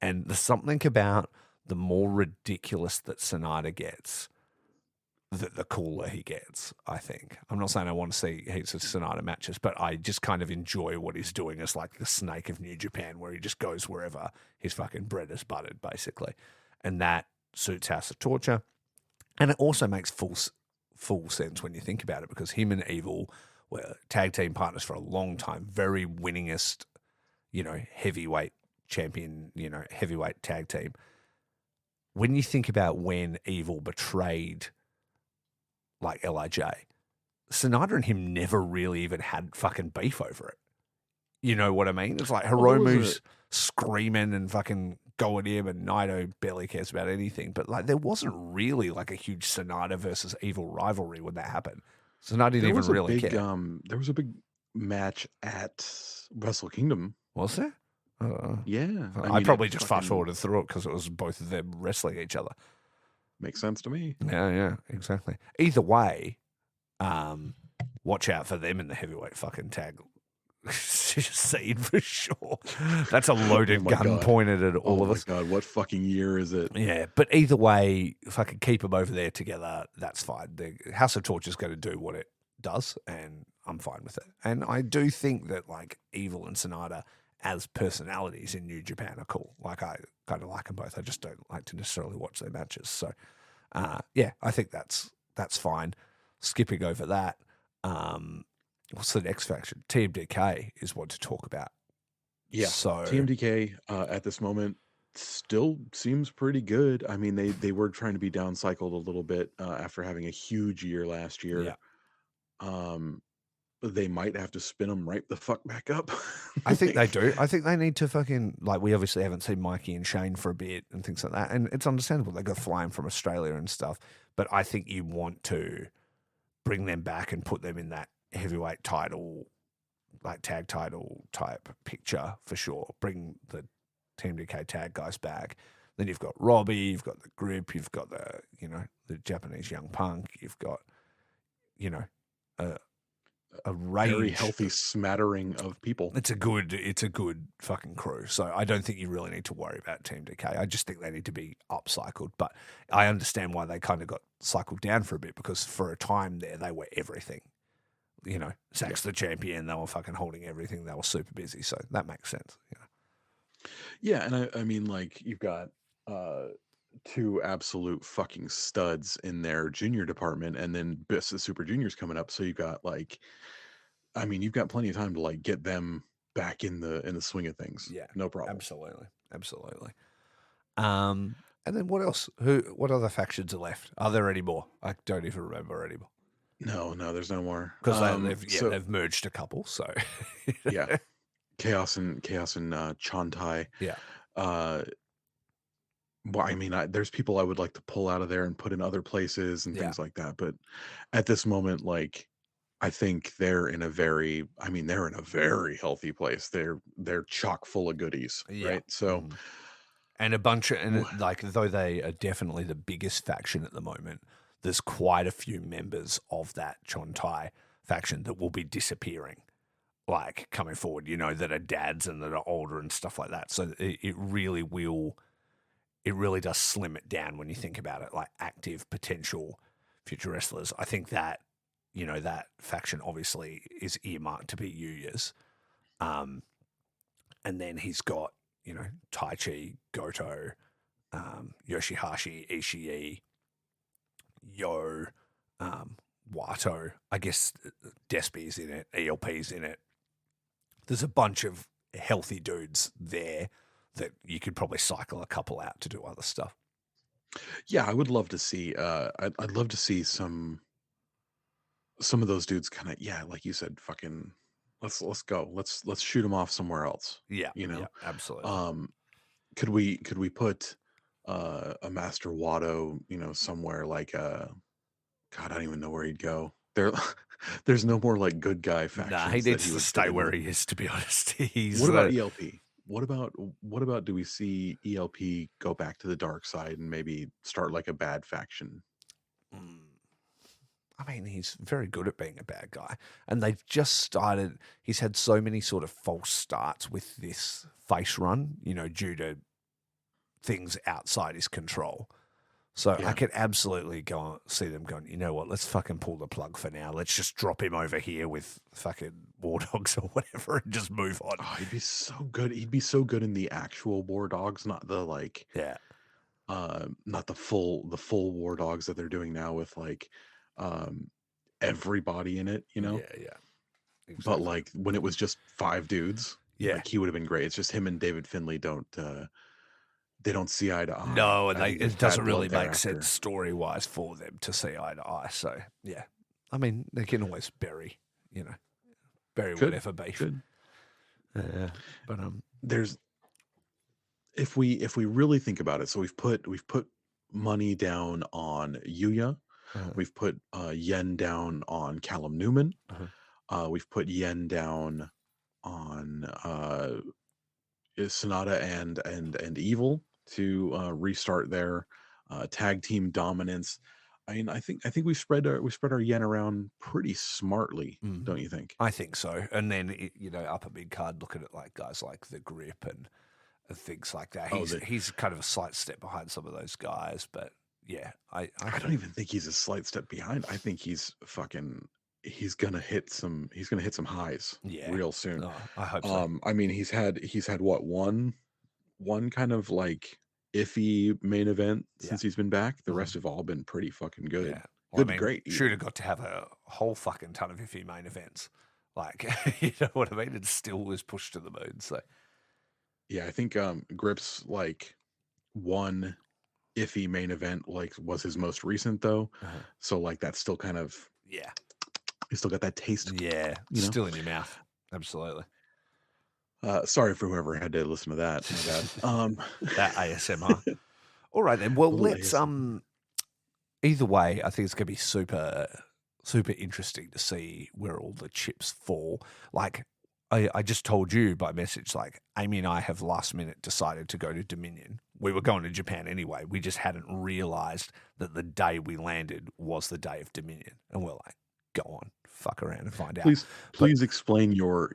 And there's something about the more ridiculous that Sonata gets, the cooler he gets, I think. I'm not saying I want to see heaps of Sonata matches, but I just kind of enjoy what he's doing as like the snake of New Japan, where he just goes wherever his fucking bread is buttered, basically. And that suits House of Torture. And it also makes full sense when you think about it, because him and Evil were tag team partners for a long time, very winningest, heavyweight champion, heavyweight tag team. When you think about when Evil betrayed like Lij, Sonata and him never really even had fucking beef over it. You know what I mean? It's like Hiromu's screaming and fucking going him, and Naito barely cares about anything. But like, there wasn't really like a huge Sonata versus Evil rivalry when that happened. Sonata didn't even really care. There was a big match at Wrestle Kingdom. Was there? Yeah. I probably just fast forwarded through it because it was both of them wrestling each other. Makes sense to me. Yeah, exactly. Either way, watch out for them in the heavyweight fucking tag scene for sure. That's a loaded gun pointed at all of us. Oh my God, what fucking year is it? Yeah, but either way, if I can keep them over there together, that's fine. The House of Torture is going to do what it does, and I'm fine with it. And I do think that like Evil and Sonata as personalities in New Japan are cool. Like, I kind of like them both. I just don't like to necessarily watch their matches. So Yeah, I think that's fine. Skipping over that, what's the next faction? TMDK is what to talk about. Yeah, So TMDK at this moment still seems pretty good. I mean, they were trying to be downcycled a little bit after having a huge year last yeah, year. Um, they might have to spin them right the fuck back up. I think they Like, do. I think they need to fucking like. We obviously haven't seen Mikey and Shane for a bit and things like that, and it's understandable. They got flying from Australia and stuff, but I think you want to bring them back and put them in that heavyweight title, like tag title type picture for sure. Bring the Team DK tag guys back. Then you've got Robbie, you've got the Grip, you've got the Japanese Young Punk, you've got you know a, a very range. healthy smattering of people. It's a good fucking crew. So I don't think you really need to worry about Team DK. I just think they need to be upcycled. But I understand why they kind of got cycled down for a bit, because for a time there they were everything. Zach's the champion. They were fucking holding everything. They were super busy. So that makes sense. Yeah, and I mean, like, you've got two absolute fucking studs in their junior department, and then Best of Super Juniors coming up. So you've got like, I mean, you've got plenty of time to like get them back in the swing of things. Yeah, No problem. absolutely. And then what else? What other factions are left? Are there any more? I don't even remember anymore. No, there's no more. Because So they've merged a couple. So yeah, Chaos and Chantai. yeah, Uh, well, I mean, there's people I would like to pull out of there and put in other places and yeah, things like that. But at this moment, like, I think they're in a very, I mean, they're in a very healthy place. They're chock full of goodies, yeah. right? So, And a bunch of, wh- and like, though they are definitely the biggest faction at the moment, there's quite a few members of that Chontai faction that will be disappearing, like coming forward, that are dads and that are older and stuff like that. So it really does slim it down when you think about it, like active potential future wrestlers. I think that, that faction obviously is earmarked to be Yuya's. And then he's got, Taichi, Goto, Yoshihashi, Ishii, Yo, Wato. I guess Despy's in it, ELP's in it. There's a bunch of healthy dudes there that you could probably cycle a couple out to do other stuff. yeah, I would love to see. I'd love to see some of those dudes kind of, yeah, like you said, fucking let's go. Let's shoot them off somewhere else. Yeah, You yeah, know, absolutely. could we put a Master Watto, somewhere like God, I don't even know where he'd go. There's no more like good guy Nah, he factions that needs he to would fit stay in where with. he is, to be honest. He's What about ELP? What about do we see ELP go back to the dark side and maybe start like a bad faction? Mm, I mean, he's very good at being a bad guy. And they've just started, he's had so many sort of false starts with this face run, due to things outside his control. So I Yeah. could absolutely see them going, you know what, let's fucking pull the plug for now. Let's just drop him over here with fucking War Dogs or whatever and just move on. Oh, he'd be so good. He'd be so good in the actual War Dogs, not the like Yeah. not the full War Dogs that they're doing now with like um everybody in it. Yeah, yeah. But Exactly. like when it was just five dudes, Yeah. like he would have been great. It's just him and David Finlay they don't see eye to eye. No, and I think there's it bad doesn't really blood there make sense after. story wise for them to see eye to eye. So yeah, I mean they can always bury Could whatever beef. could But there's if we really think about it, so we've put money down on Yuya, we've put yen down on Callum Newman, uh, we've put yen down on Sonata and Evil to restart their tag team dominance. I mean, I think we spread our yen around pretty smartly, don't you think? I think so. And then up a big card, looking at like guys like the Grip and things like that. Oh, He's kind of a slight step behind some of those guys, but yeah, I don't even think he's a slight step behind. I think he's gonna hit some highs yeah. real soon. Oh, I hope so. I mean, he's had what one kind of like iffy main event Yeah. since he's been back. The Mhm. rest have all been pretty fucking good. Yeah. Well, Good I to mean, great. should Even. have got to have a whole fucking ton of iffy main events. Like, you know what I mean? It still was pushed to the moon. So, Yeah, I think Grips like one iffy main event like was his most recent though. So like that's still kind of yeah. he still got that taste, Yeah. you know. Still in your mouth. Absolutely. Sorry for whoever had to listen to that. My bad. That ASMR. All right then. Well, A little let's ASMR. either way, I think it's going to be super interesting to see where all the chips fall. Like I just told you by message, like Amy and I have last minute decided to go to Dominion. We were going to Japan anyway. We just hadn't realized that the day we landed was the day of Dominion. And we're like, go on, fuck around and find out. Please explain your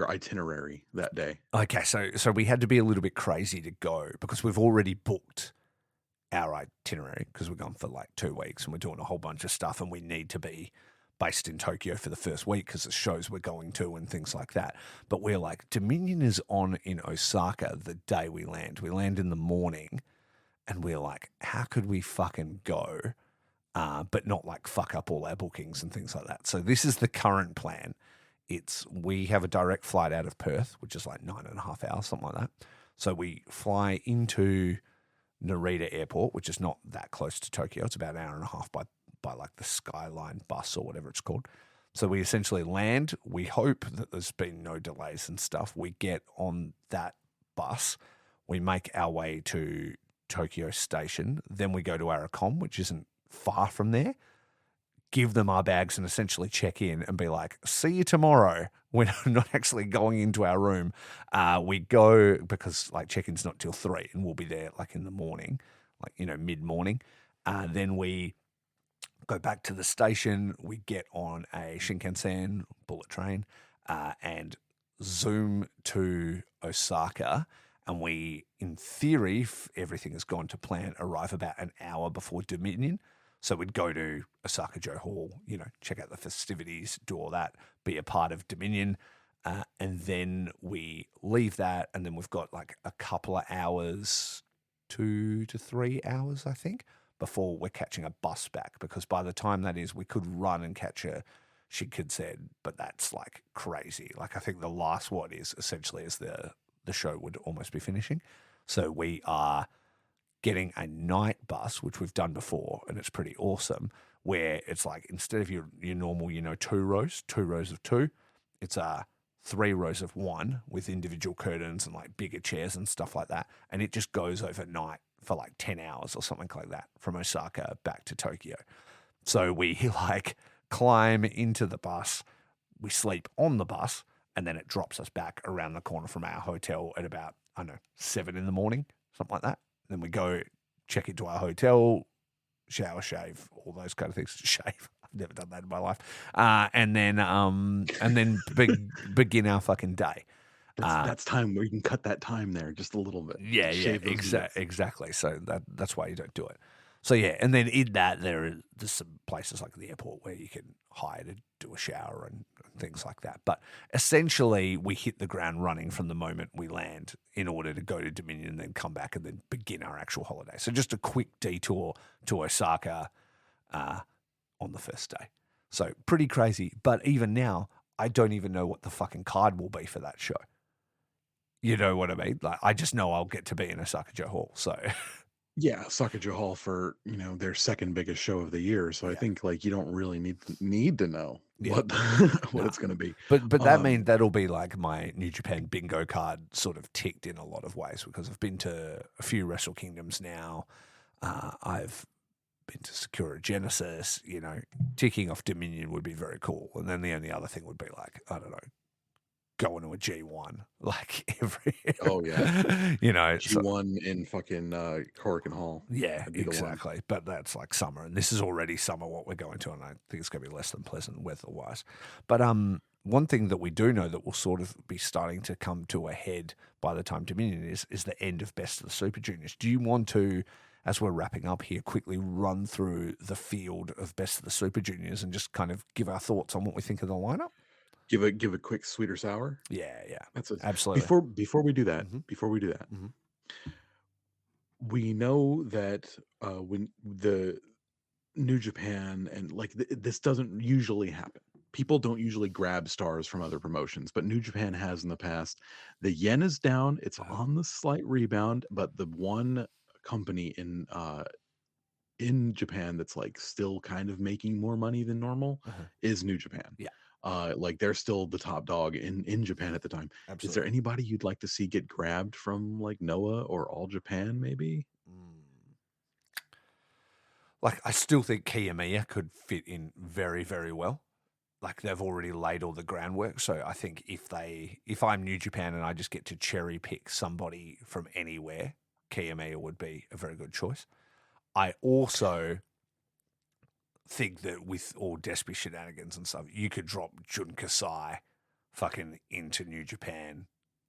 itinerary that day. Okay, so we had to be a little bit crazy to go because we've already booked our itinerary because we're gone for like 2 weeks and we're doing a whole bunch of stuff and we need to be based in Tokyo for the first week because the shows we're going to and things like that. But we're like, Dominion is on in Osaka the day we land. We land in the morning and we're like, how could we fucking go, but not like fuck up all our bookings and things like that? So this is the current plan. We have a direct flight out of Perth, which is like 9.5 hours, something like that. So we fly into Narita Airport, which is not that close to Tokyo. It's about an hour and a half by like the Skyline bus or whatever it's called. So we essentially land. We hope that there's been no delays and stuff. We get on that bus. We make our way to Tokyo Station. Then we go to Aracom, which isn't far from there. Give them our bags and essentially check in and be like, see you tomorrow. We're not actually going into our room. We go because like check-in's not till 3 and we'll be there like in the morning, like, you know, mid-morning. Then we go back to the station. We get on a Shinkansen bullet train and zoom to Osaka. And we, in theory, if everything has gone to plan, arrive about an hour before Dominion. So we'd go to Osaka Joe Hall, you know, check out the festivities, do all that, be a part of Dominion. And then we leave that. And then we've got like a couple of hours, 2 to 3 hours, I think, before we're catching a bus back. Because by the time that is, we could run and catch a Shinkansen, but that's like crazy. Like I think the last one is essentially as the show would almost be finishing. So we are getting a night bus, which we've done before, and it's pretty awesome, where it's like instead of your normal, you know, 2 rows of 2, it's 3 rows of 1 with individual curtains and like bigger chairs and stuff like that. And it just goes overnight for like 10 hours or something like that from Osaka back to Tokyo. So we like climb into the bus, we sleep on the bus, and then it drops us back around the corner from our hotel at about, I don't know, 7 in the morning, something like that. Then we go check into our hotel, shower, shave, all those kind of things. Shave. I've never done that in my life. And then begin our fucking day. That's time where you can cut that time there just a little bit. Yeah, exactly. So that's why you don't do it. So yeah, and then in that there's some places like the airport where you can hire to do a shower and things like that. But essentially, we hit the ground running from the moment we land in order to go to Dominion and then come back and then begin our actual holiday. So just a quick detour to Osaka on the first day. So pretty crazy. But even now, I don't even know what the fucking card will be for that show. You know what I mean? Like, I just know I'll get to be in Osaka Joe Hall. So Yeah, Sakaja Hall for, you know, their second biggest show of the year. So I think like you don't really need to know what what it's going to be. But that means that'll be like my New Japan bingo card sort of ticked in a lot of ways because I've been to a few Wrestle Kingdoms now. I've been to Sakura Genesis, you know, ticking off Dominion would be very cool. And then the only other thing would be like, I don't know, going to a G1 like every Oh yeah. you know, G1 in fucking Corrigan Hall. Yeah, exactly. But that's like summer, and this is already summer what we're going to, and I think it's going to be less than pleasant weather-wise. But one thing that we do know that will sort of be starting to come to a head by the time Dominion is the end of Best of the Super Juniors. Do you want to, as we're wrapping up here, quickly run through the field of Best of the Super Juniors and just kind of give our thoughts on what we think of the lineup? Give a quick sweet or sour. Yeah, That's absolutely. before we do that. Mhm. Before we do that, Mhm. we know that when the New Japan and like this doesn't usually happen. People don't usually grab stars from other promotions, but New Japan has in the past. The yen is down; it's Uh-huh. on the slight rebound, but the one company in Japan that's like still kind of making more money than normal Uh-huh. is New Japan. Yeah, Like they're still the top dog in Japan at the time. Is there absolutely. anybody you'd like to see get grabbed from like Noah or All Japan? Maybe. Mm. Like, I still think Kiyomiya could fit in very, very well. Like, they've already laid all the groundwork. So I think if I'm New Japan and I just get to cherry pick somebody from anywhere, Kiyomiya would be a very good choice. I also think that with all Despy shenanigans and stuff, you could drop Jun Kasai fucking into New Japan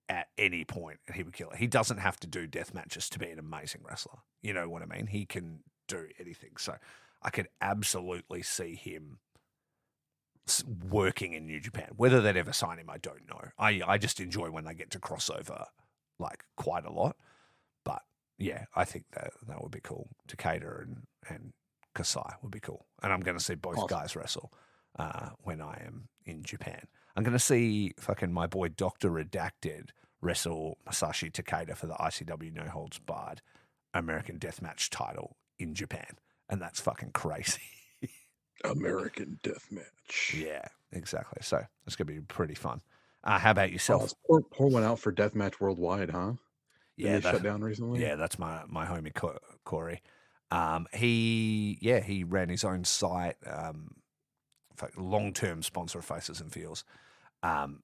at any point and he would kill it. He doesn't have to do death matches to be an amazing wrestler. You know what I mean? He can do anything. So I could absolutely see him working in New Japan. Whether they'd ever sign him, I don't know. I just enjoy when they get to crossover like quite a lot. But yeah, I think that would be cool. Takeda and Kasai would be cool. And I'm going to see both Awesome. guys wrestle when I am in Japan. I'm going to see fucking my boy Dr. Redacted wrestle Masashi Takeda for the ICW No Holds Barred American Deathmatch title in Japan. And that's fucking crazy. American Deathmatch. Yeah, exactly. So it's going to be pretty fun. How about Oh, yourself? let's pour one out for Deathmatch Worldwide, huh? Didn't Yeah, they shut down recently? that's my homie Corey. He ran his own site, long term sponsor of Faces and Feels. Um,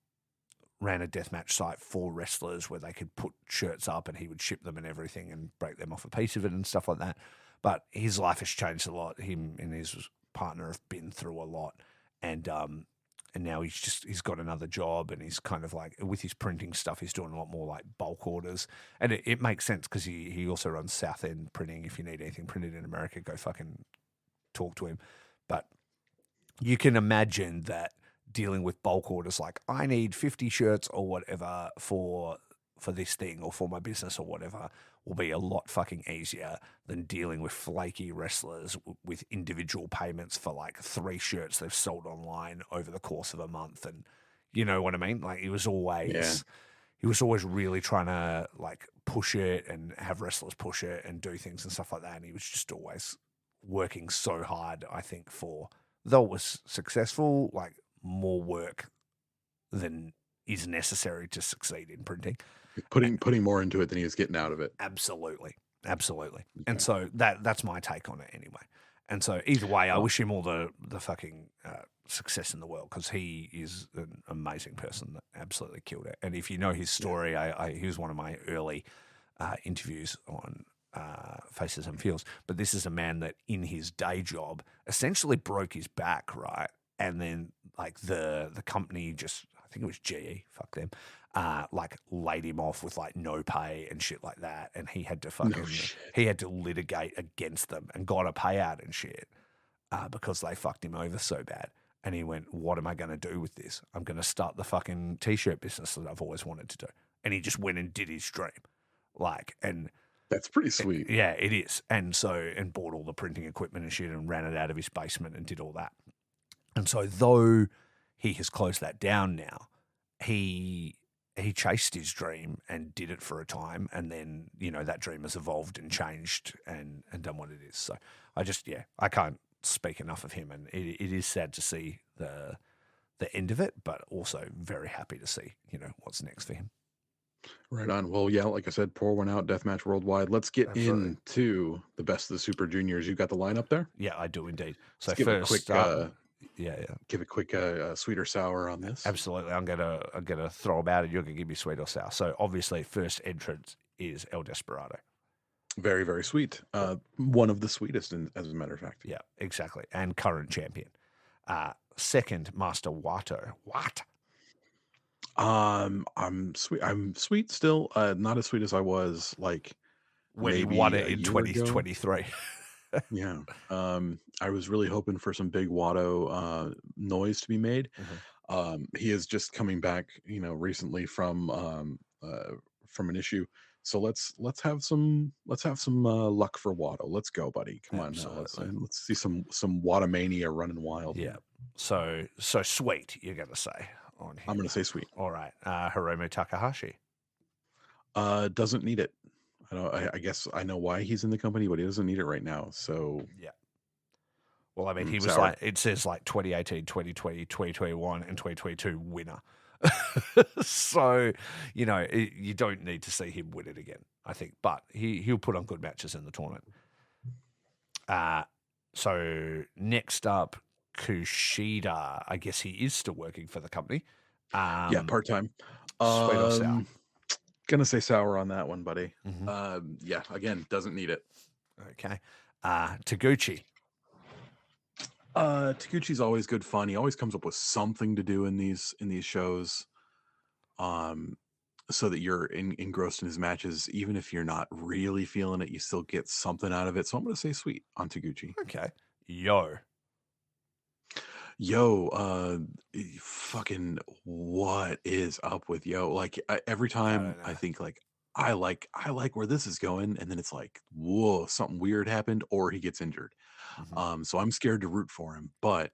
ran a deathmatch site for wrestlers where they could put shirts up and he would ship them and everything and break them off a piece of it and stuff like that. But his life has changed a lot. Him and his partner have been through a lot, and now he's got another job and he's kind of like with his printing stuff he's doing a lot more like bulk orders, and it makes sense because he also runs South End Printing. If you need anything printed in America, go fucking talk to him. But you can imagine that dealing with bulk orders like I need 50 shirts or whatever for this thing or for my business or whatever will be a lot fucking easier than dealing with flaky wrestlers with individual payments for like 3 shirts they've sold online over the course of a month. And you know what I mean? Like Yeah. he was always really trying to like push it and have wrestlers push it and do things and stuff like that. And he was just always working so hard, I think, for, though it was successful, like more work than is necessary to succeed in printing. Putting more into it than he was getting out of it. Absolutely. Absolutely. And Okay. so that's my take on it anyway. And so either way, I Well, wish him all the fucking success in the world because he is an amazing person that absolutely killed it. And if you know his yeah. story, he was one of my early interviews on Faces and Feels. But this is a man that in his day job essentially broke his back, right? And then like the company just, I think it was GE, fuck them, like laid him off with like no pay and shit like that, and he had to No fucking shit. he had to litigate against them and got a payout and shit because they fucked him over so bad. And he went, "What am I going to do with this? I'm going to start the fucking t-shirt business that I've always wanted to do." And he just went and did his dream, like, and That's pretty sweet. yeah, it is. And so and bought all the printing equipment and shit and ran it out of his basement and did all that. And so though he has closed that down now, he chased his dream and did it for a time, and then that dream has evolved and changed and done what it is. So I can't speak enough of him, and it is sad to see the end of it, but also very happy to see what's next for him. Right on. Well, yeah, like I said, pour one out, Deathmatch Worldwide. Let's get Absolutely, into the best of the Super Juniors. You got the lineup there? yeah, I do indeed. Let's So first up, yeah, give a quick sweet or sour on this. absolutely. I'm gonna throw about it. You're gonna give me sweet or sour. So obviously, first entrance is El Desperado. Very, very sweet. One of the sweetest, as a matter of fact. Yeah, exactly. And current champion. Second, Master Wato. What? I'm sweet. I'm sweet still. Not as sweet as I was like When he won maybe it a in year ago. 2023. Yeah. I was really hoping for some big Watto noise to be made. Mhm. He is just coming back, recently from an issue So let's have some luck for Watto. Let's go, buddy. Come on now. Let's Absolutely. let's see some Wattomania running wild. Yeah. So sweet, you're going to say on I'm him. gonna say sweet. All right. Hiromu Takahashi. Doesn't need it. I guess I know why he's in the company, but he doesn't need it right now. So Yeah. Well, I mean, he was sour. like, it says like 2018, 2020, 2021, and 2022 winner. So, you don't need to see him win it again, I think. But he'll put on good matches in the tournament. So next up, Kushida. I guess he is still working for the company. Yeah, part time. Sweet or sour? Gonna say sour on that one, buddy. Mm-hmm. Yeah, again, doesn't need it. Okay. Taguchi. Taguchi's always good fun. He always comes up with something to do in these shows. So that you're engrossed in his matches, even if you're not really feeling it, you still get something out of it. So I'm gonna say sweet on Taguchi. Okay. Yo. Fucking what is up with Yo? Like every I time don't I know. think like I like where this is going, and then it's like, whoa, something weird happened, or he gets injured. Mm-hmm. So I'm scared to root for him, but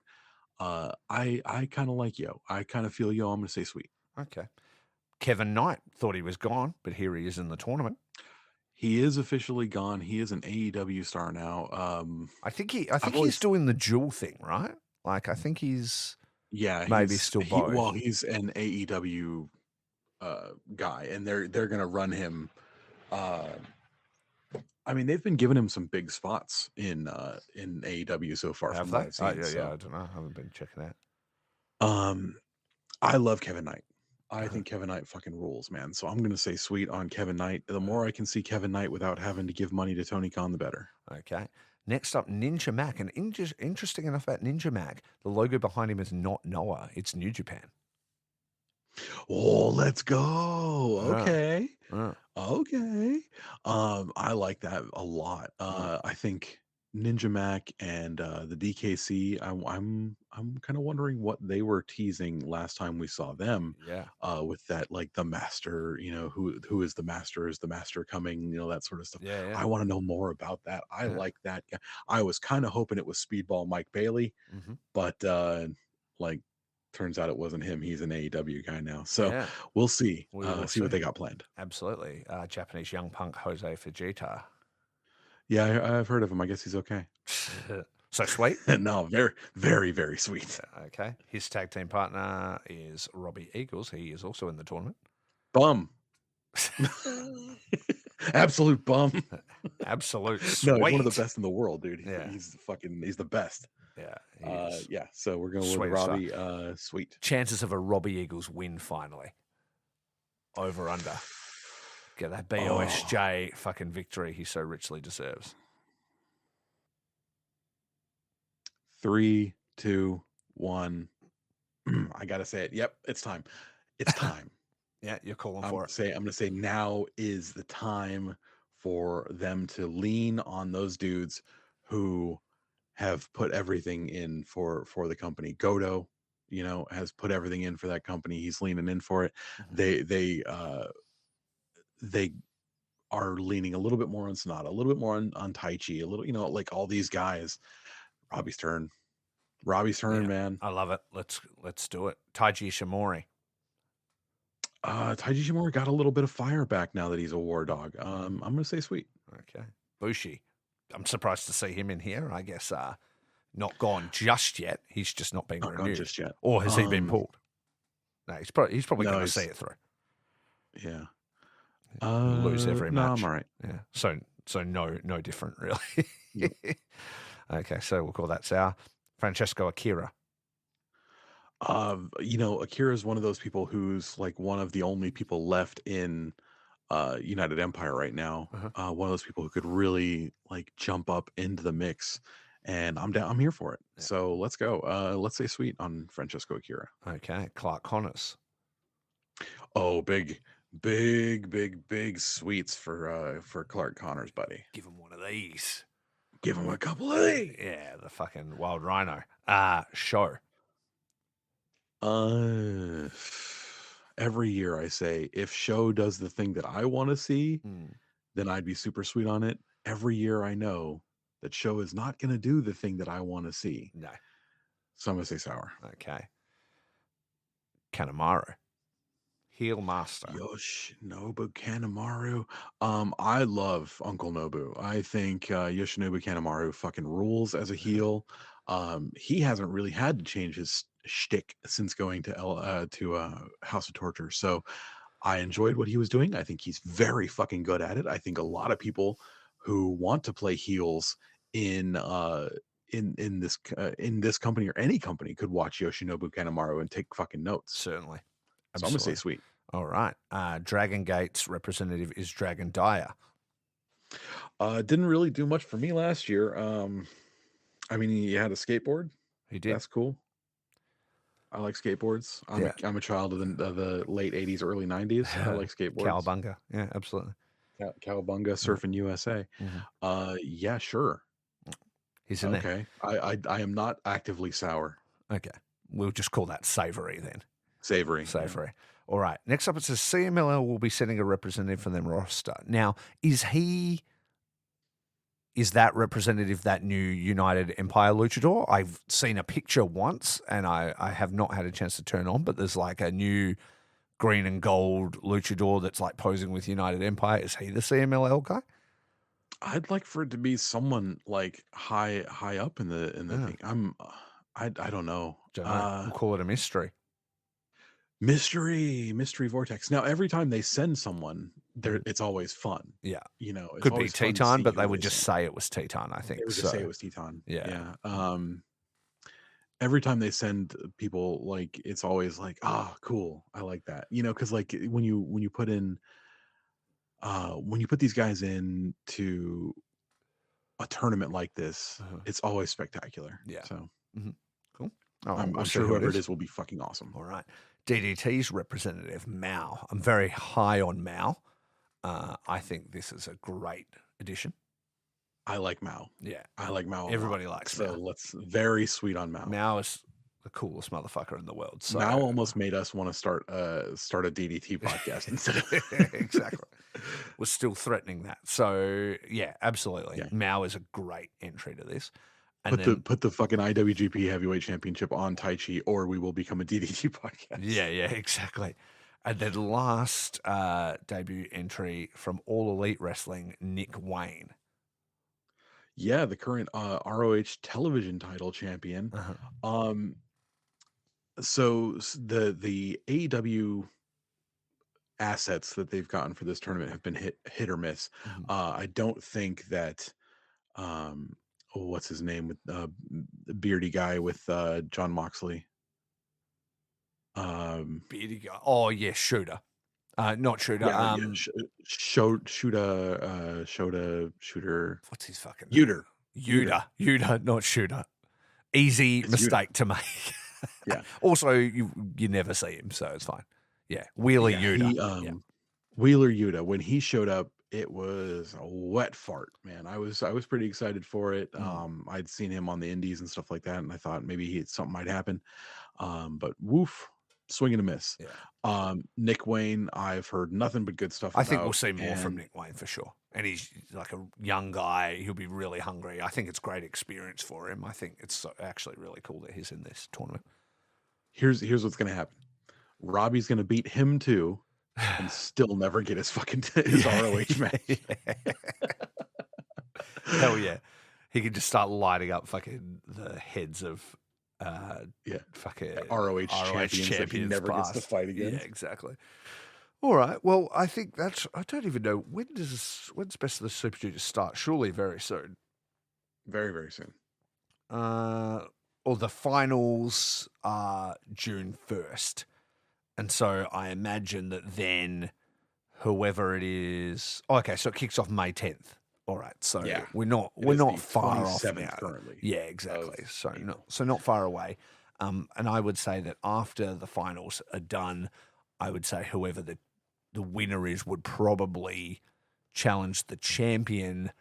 I kind of like Yo. I kind of feel Yo. I'm gonna say sweet. Okay. Kevin Knight thought he was gone, but here he is in the tournament. He is officially gone. He is an AEW star now. I think I've he's always doing the dual thing, right? Like I think he's yeah, maybe still both. he's an AEW guy, and they're gonna run him. Uh, I mean, they've been giving him some big spots in AEW so far, Have from what they? I've Oh seen. yeah, So, I don't know. I haven't been checking out. I love Kevin Knight. I think Kevin Knight fucking rules, man. So I'm gonna say sweet on Kevin Knight. The more I can see Kevin Knight without having to give money to Tony Khan, the better. Okay. Next up, Ninja Mac. And interesting enough about Ninja Mac, the logo behind him is not Noah, it's New Japan. Oh, let's go. Uh, Okay. uh, Okay. I like that a lot. uh, I think Ninja Mac and the DKC. I'm kind of wondering what they were teasing last time we saw them. yeah. With that, like the master, who is the master? Is the master coming? That sort of stuff. Yeah, yeah. I want to know more about that. I Yeah. like that guy. I was kind of hoping it was Speedball Mike Bailey, Mm-hmm. but like turns out it wasn't him. He's an AEW guy now. So Yeah. we'll see. We will See what they see. got planned. Absolutely. Japanese young punk Jose Fujita. Yeah, I've heard of him. I guess he's okay. So sweet. No, very, very, very sweet. Okay. His tag team partner is Robbie Eagles. He is also in the tournament. Bum. Absolute bum. Absolute No, sweet. he's one of the best in the world, dude. Yeah. He's the best. Yeah. He is. Yeah. So we're going with Sweet as Robbie. Sweet. Chances of a Robbie Eagles win finally. Over under. Get that BOSJ fucking victory he so richly deserves. 3, 2, 1. I gotta say it. Yep, it's time. It's time. Yeah, you're calling for it. I'm gonna say now is the time for them to lean on those dudes who have put everything in for the company. Goto, has put everything in for that company. He's leaning in for it. Mm-hmm. They are leaning a little bit more on Sonata, a little bit more on Taichi, a little, like all these guys. Robbie's turn, Yeah, man. I love it. Let's do it. Taiji Shimori. Taiji Shimori got a little bit of fire back now that he's a war dog. I'm gonna say sweet. Okay. Bushi. I'm surprised to see him in here. I guess not gone just yet. He's just not being Not gone renewed. just yet. Or has he been pulled? No, he's probably No, going to see it through. Yeah. Lose every match. No, I'm all right. Yeah. So no different really. Yep. Okay, so we'll call that sour. Francesco Akira. Akira is one of those people who's like one of the only people left in United Empire right now. Uh-huh. One of those people who could really like jump up into the mix, and I'm down. I'm here for it. Yeah. So let's go. Let's say sweet on Francesco Akira. Okay, Clark Connors. Oh, big sweets for Clark Connors, buddy. Give him one of these. Give him a couple of these. Yeah, the fucking wild rhino. Show. every year I say, if Show does the thing that I want to see, Mm, then I'd be super sweet on it. Every year I know that Show is not going to do the thing that I want to see. no. So I'm going to say sour. Okay. Kanemaru. Heel master. Yoshinobu Kanemaru. I love Uncle Nobu. I think Yoshinobu Kanemaru fucking rules as a heel. He hasn't really had to change his shtick since going to House of Torture. So I enjoyed what he was doing. I think he's very fucking good at it. I think a lot of people who want to play heels in in this company or any company could watch Yoshinobu Kanemaru and take fucking notes. Certainly. So I'm gonna say Absolutely. sweet. All right. Dragon Gate's representative is Dragon Dyer. Didn't really do much for me last year. I mean, he had a skateboard. He did. That's cool. I like skateboards. Yeah. I'm a child of the late '80s, early '90s. I like skateboards. Cowabunga. Yeah, absolutely. Cowabunga, Surfing USA. Mhm. Yeah, sure. He's in there. Okay. I am not actively sour. Okay. We'll just call that savory then. Savory. Yeah. Savory. All right. Next up, it says CMLL will be sending a representative from their roster. Now, is that representative that new United Empire luchador? I've seen a picture once, and I have not had a chance to turn on, but there's like a new green and gold luchador that's like posing with United Empire. Is he the CMLL guy? I'd like for it to be someone like high up in the Yeah. thing. I don't know. Don't know. We'll call it a mystery. Mystery vortex. Now every time they send someone, it's always fun. Yeah. You know, it's Could be always fun to Teton, see but who they would just send. say it was Teton, I think. They would just say it was Teton. Yeah. Every time they send people, like it's always like, cool. I like that. You know, because like when you put in when you put these guys into a tournament like this, it's always spectacular. Yeah. So Cool. Oh, I'm sure whoever it is will be fucking awesome. All right. DDT's representative, Mao. I'm very high on Mao. I think this is a great addition. I like Mao. Yeah. I like Mao. Everybody likes Mao. So let's very sweet on Mao. Mao is the coolest motherfucker in the world. So Mao almost made us want to start a DDT podcast instead of exactly. We're still threatening that. So yeah, absolutely. Yeah. Mao is a great entry to this. And put the fucking IWGP Heavyweight Championship on Tai Chi, or we will become a DDT podcast. Yeah, exactly. And then last debut entry from All Elite Wrestling, Nick Wayne. Yeah, the current ROH television title champion. So the AEW assets that they've gotten for this tournament have been hit or miss. I don't think that what's his name with the beardy guy with John Moxley. Beardy guy. Oh yeah, Shooter. Not Shooter. Yeah, Shooter. What's his fucking name? Yuta, not Shooter. Easy It's mistake to make. Yeah. Also, you never see him, so it's fine. Yeah, Wheeler Yuta. Wheeler Yuta. When he showed up, it was a wet fart, man. I was pretty excited for it. I'd seen him on the indies and stuff like that, and I thought maybe something might happen. But woof, swing and a miss. Yeah. Nick Wayne, I've heard nothing but good stuff. I think we'll see more from Nick Wayne for sure. And he's like a young guy. He'll be really hungry. I think it's great experience for him. I think it's actually really cool that he's in this tournament. Here's what's going to happen. Robbie's going to beat him too and still never get his fucking his ROH match. Hell yeah. He could just start lighting up fucking the heads of fucking ROH champions that he never gets to fight against. Yeah, exactly. All right. Well, I think I don't even know when's Best of the Super Juniors start? Surely very soon. Very, very soon. Or the finals are June 1st. And so I imagine that then whoever it is. Oh, okay, so it kicks off May 10th. All right. So yeah, we're not far off now. Currently. Yeah, exactly. So not far away. And I would say that after the finals are done, I would say whoever the winner is would probably challenge the champion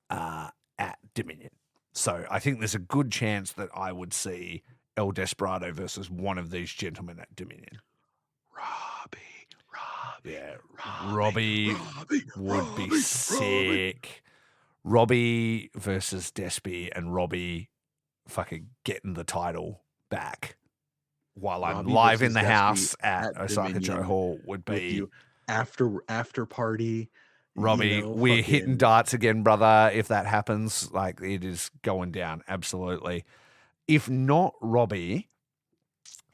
at Dominion. So I think there's a good chance that I would see El Desperado versus one of these gentlemen at Dominion. Yeah, Robbie, Robbie Robbie, would be Robbie, Robbie. sick. Robbie versus Despy, and Robbie fucking getting the title back while I'm Robbie live in versus the Despy house at at Osaka Joe Dominion Hall would with be you after party, Robbie. We're hitting fucking darts again, brother. If that happens, like it is going down. Absolutely. If not Robbie,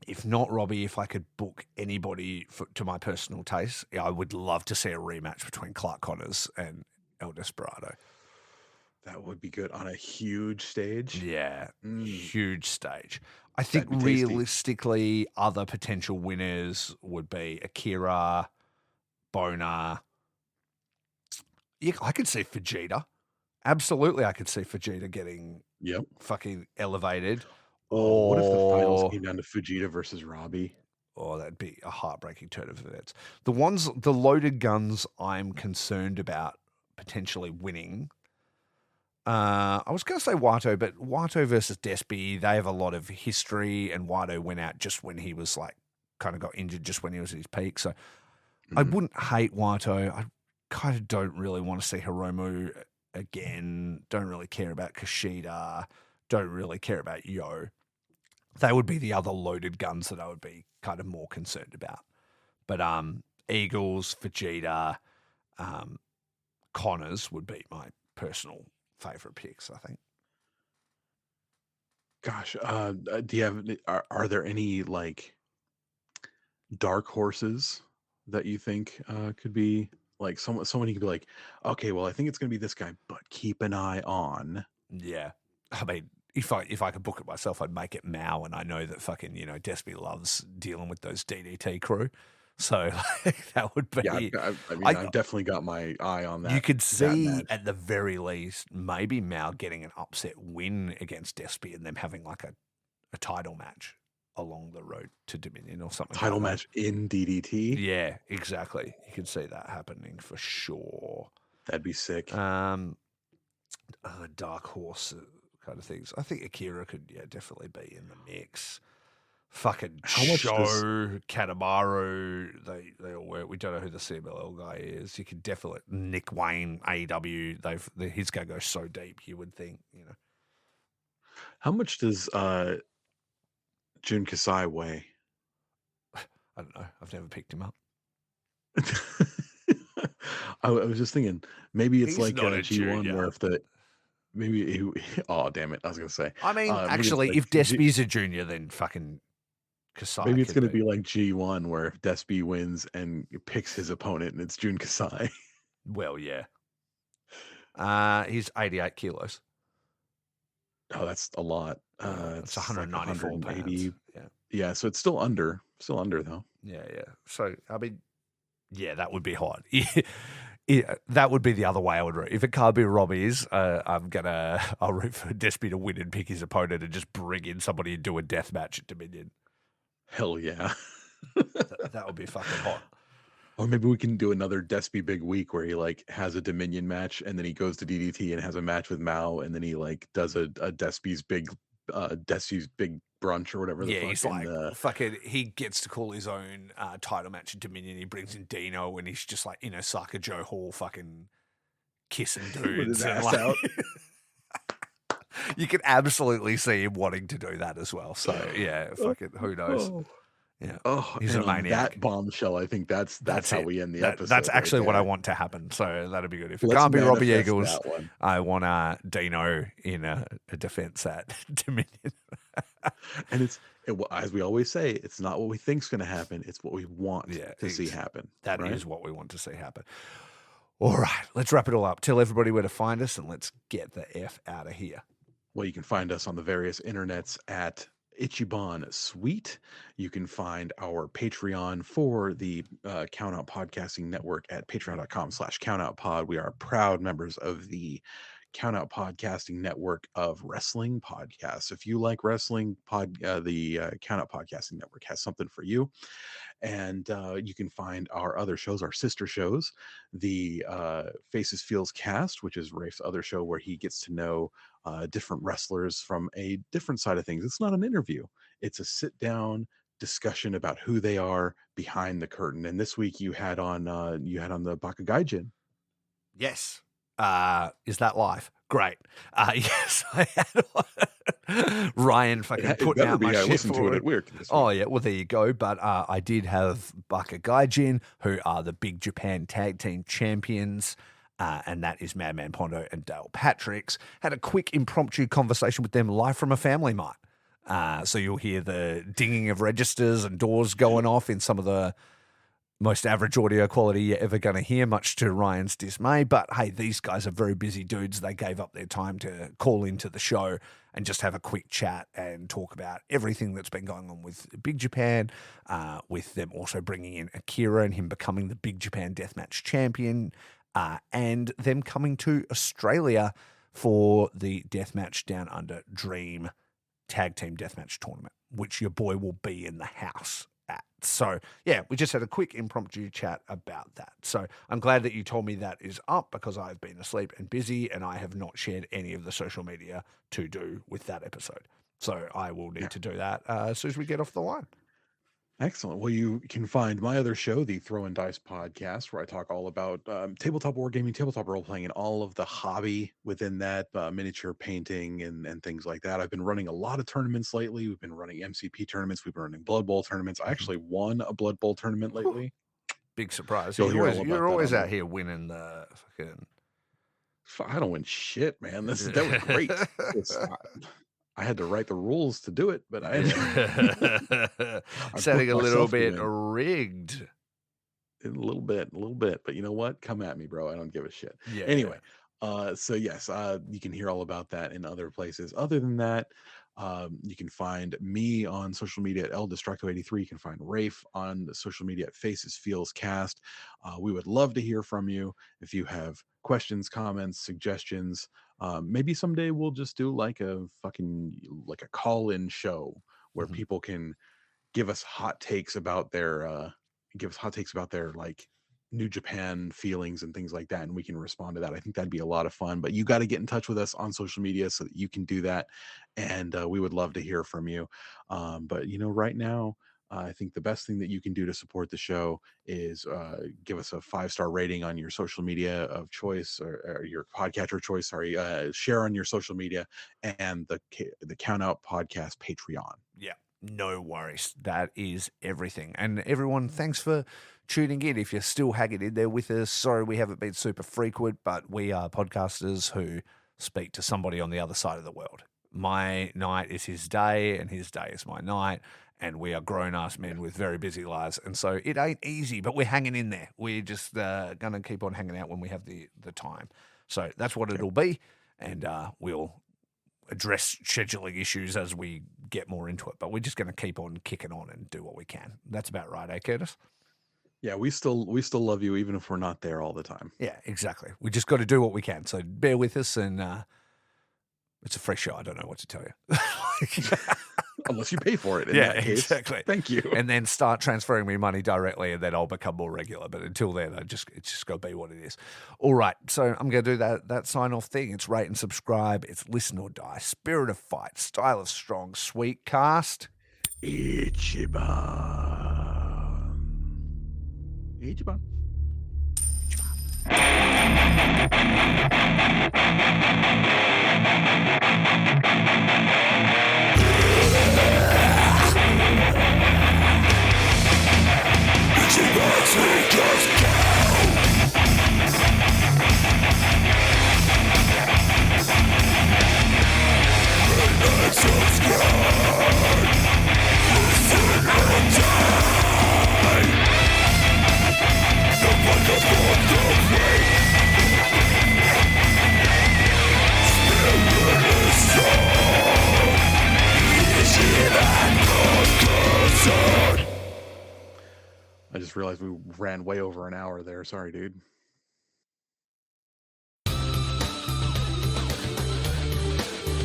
if I could book anybody to my personal taste, I would love to see a rematch between Clark Connors and El Desperado. that would be good on a huge stage. Yeah, Mm, huge stage. I think that'd be tasty. realistically, other potential winners would be Akira, Bona. Yeah, I could see Vegeta. Absolutely, I could see Vegeta getting Yep. fucking elevated. Oh, what if the finals Or came down to Fujita versus Robbie? oh, that'd be a heartbreaking turn of events. The loaded guns I'm concerned about potentially winning. I was going to say Wato, but Wato versus Despy, they have a lot of history, and Wato went out just when he was like, kind of got injured just when he was at his peak. So I Mhm. wouldn't hate Wato. I kind of don't really want to see Hiromu again. Don't really care about Kushida. Don't really care about Yo. They would be the other loaded guns that I would be kind of more concerned about. But Eagles, Vegeta, Connors would be my personal favorite picks, I think. Gosh, do you have are there any like dark horses that you think could be like someone you could be like, okay, well, I think it's gonna be this guy, but keep an eye on. Yeah. I mean, if I could book it myself, I'd make it Mao, and I know that fucking, Despy loves dealing with those DDT crew. So like, that would Yeah, be I mean, I I've definitely got my eye on you could that see match. at the very least maybe Mao getting an upset win against Despy and them having like a title match along the road to Dominion or something Title like that. match in DDT. Yeah, exactly. You could see that happening for sure. That'd be sick. Dark horse kind of things. I think Akira could, definitely be in the mix. Fucking How much does Sho, Kanemaru, they all work. We don't know who the CMLL guy is. You could definitely Nick Wayne, AEW. He's gonna go so deep. You would think, how much does Jun Kasai weigh? I don't know. I've never picked him up. I was just thinking maybe it's He's like not a G1 where junior. if the maybe he, oh damn it, I was gonna say I mean, maybe it's actually, like if Despy's a junior, then fucking Kasai maybe it's could gonna be. be like G1 where if Despy wins and picks his opponent and it's Jun Kasai. Well, yeah. He's 88 kilos. Oh, that's a lot. It's It's like 194 pounds. 180. Yeah. Yeah, so it's still under though. Yeah, yeah. So, I mean, yeah, that would be hot. Yeah, that would be the other way I would root. If it can't be Robbie's, I'll root for Despy to win and pick his opponent and just bring in somebody and do a death match at Dominion. Hell yeah. That would be fucking hot. Or maybe we can do another Despy big week where he like has a Dominion match and then he goes to DDT and has a match with Mao and then he like does a Despy's big brunch or whatever the Yeah, fuck. he's like, fucking, he gets to call his own title match at Dominion. He brings in Dino and he's just like, Osaka Joe Hall fucking kissing with his dudes. And ass like, out. you can absolutely see him wanting to do that as well. So, yeah, fucking, who knows? Oh, Yeah. oh, He's and a on maniac. that bombshell, I think that's how it. we end the episode. That's actually right what I there. want to happen. So that'd be good. If it Let's can't be Robbie manifest Eagles, that one. I want Dino in a defense at Dominion. And as we always say, it's not what we think's going to happen. It's what we want to see happen. That right? is what we want to see happen. All right, let's wrap it all up. Tell everybody where to find us and let's get the F out of here. Well, you can find us on the various internets at Ichiban Suite. You can find our Patreon for the Count Out Podcasting Network at patreon.com/countoutpod. We are proud members of the Count Out Podcasting Network of wrestling podcasts. If you like wrestling, the Count Out Podcasting Network has something for you. And you can find our other shows, our sister shows, the Faces Feels Cast, which is Rafe's other show where he gets to know different wrestlers from a different side of things. It's not an interview, it's a sit down discussion about who they are behind the curtain. And this week you had on the Bakugaijin. Yes. Is that live? Great. Yes, I had on. Ryan fucking It putting better out be. my I shit listened to for it it. at Weird this Oh, week. yeah. Well, there you go. But I did have Bakugaijin, who are the Big Japan Tag Team Champions. And that is Madman Pondo and Dale Patricks. Had a quick impromptu conversation with them live from a family mart. So you'll hear the dinging of registers and doors going off in some of the most average audio quality you're ever going to hear, much to Ryan's dismay. But hey, these guys are very busy dudes. They gave up their time to call into the show and just have a quick chat and talk about everything that's been going on with Big Japan, with them also bringing in Akira and him becoming the Big Japan Deathmatch champion, and them coming to Australia for the Deathmatch Down Under Dream Tag Team Deathmatch Tournament, which your boy will be in the house at. So, yeah, we just had a quick impromptu chat about that. So I'm glad that you told me that is up, because I've been asleep and busy and I have not shared any of the social media to do with that episode. So I will need to do that as soon as we get off the line. Excellent. Well, you can find my other show, the Throw and Dice podcast, where I talk all about tabletop wargaming, tabletop role playing, and all of the hobby within that, miniature painting and things like that. I've been running a lot of tournaments lately. We've been running MCP tournaments. We've been running Blood Bowl tournaments. I actually won a Blood Bowl tournament lately. Big surprise. You'll hear all about You're that always on out here winning the fucking... I don't win shit, man. That was great. I had to write the rules to do it, but I sounding a little myself to bit win. rigged. A little bit. But you know what? Come at me, bro. I don't give a shit. Yeah. Anyway, so yes, you can hear all about that in other places. Other than that, you can find me on social media at eldestructo83. You can find Raffe on the social media at Faces Feels Cast. We would love to hear from you if you have questions, comments, suggestions. Maybe someday we'll just do like a call-in show where people can give us hot takes about their like New Japan feelings and things like that, and we can respond to that. I think that'd be a lot of fun. But you got to get in touch with us on social media so that you can do that, and we would love to hear from you. But right now, I think the best thing that you can do to support the show is give us a 5-star rating on your social media of choice, or your podcatcher choice. Sorry, share on your social media, and the Count Out Podcast Patreon. Yeah, no worries. That is everything. And everyone, thanks for tuning in. If you're still hanging in there with us, sorry we haven't been super frequent, but we are podcasters who speak to somebody on the other side of the world. My night is his day, and his day is my night. And we are grown-ass men with very busy lives. And so it ain't easy, but we're hanging in there. We're just going to keep on hanging out when we have the time. So that's what it'll be. And we'll address scheduling issues as we get more into it. But we're just going to keep on kicking on and do what we can. That's about right, eh, Curtis? Yeah, we still love you, even if we're not there all the time. Yeah, exactly. We just got to do what we can. So bear with us, and it's a free show. I don't know what to tell you. Unless you pay for it. In yeah, that case. Exactly. Thank you. And then start transferring me money directly, and then I'll become more regular. But until then, it's just got to be what it is. All right. So I'm going to do that sign-off thing. It's rate and subscribe. It's listen or die. Spirit of fight. Style of strong. Sweet cast. Ichiban. I just realized we ran way over an hour there. Sorry, dude.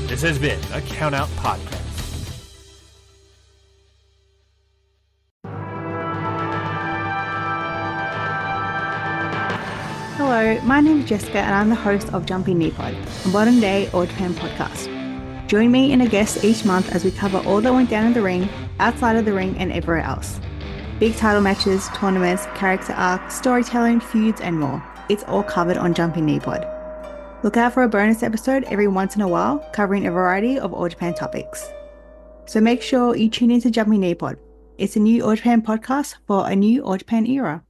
This has been a Count Out Podcast. Hello, my name is Jessica and I'm the host of Jumping Knee Pod, a modern day All Japan podcast. Join me and a guest each month as we cover all that went down in the ring, outside of the ring and everywhere else. Big title matches, tournaments, character arcs, storytelling, feuds, and more. It's all covered on Jumping Knee Pod. Look out for a bonus episode every once in a while, covering a variety of All Japan topics. So make sure you tune into Jumping Knee Pod. It's a new All Japan podcast for a new All Japan era.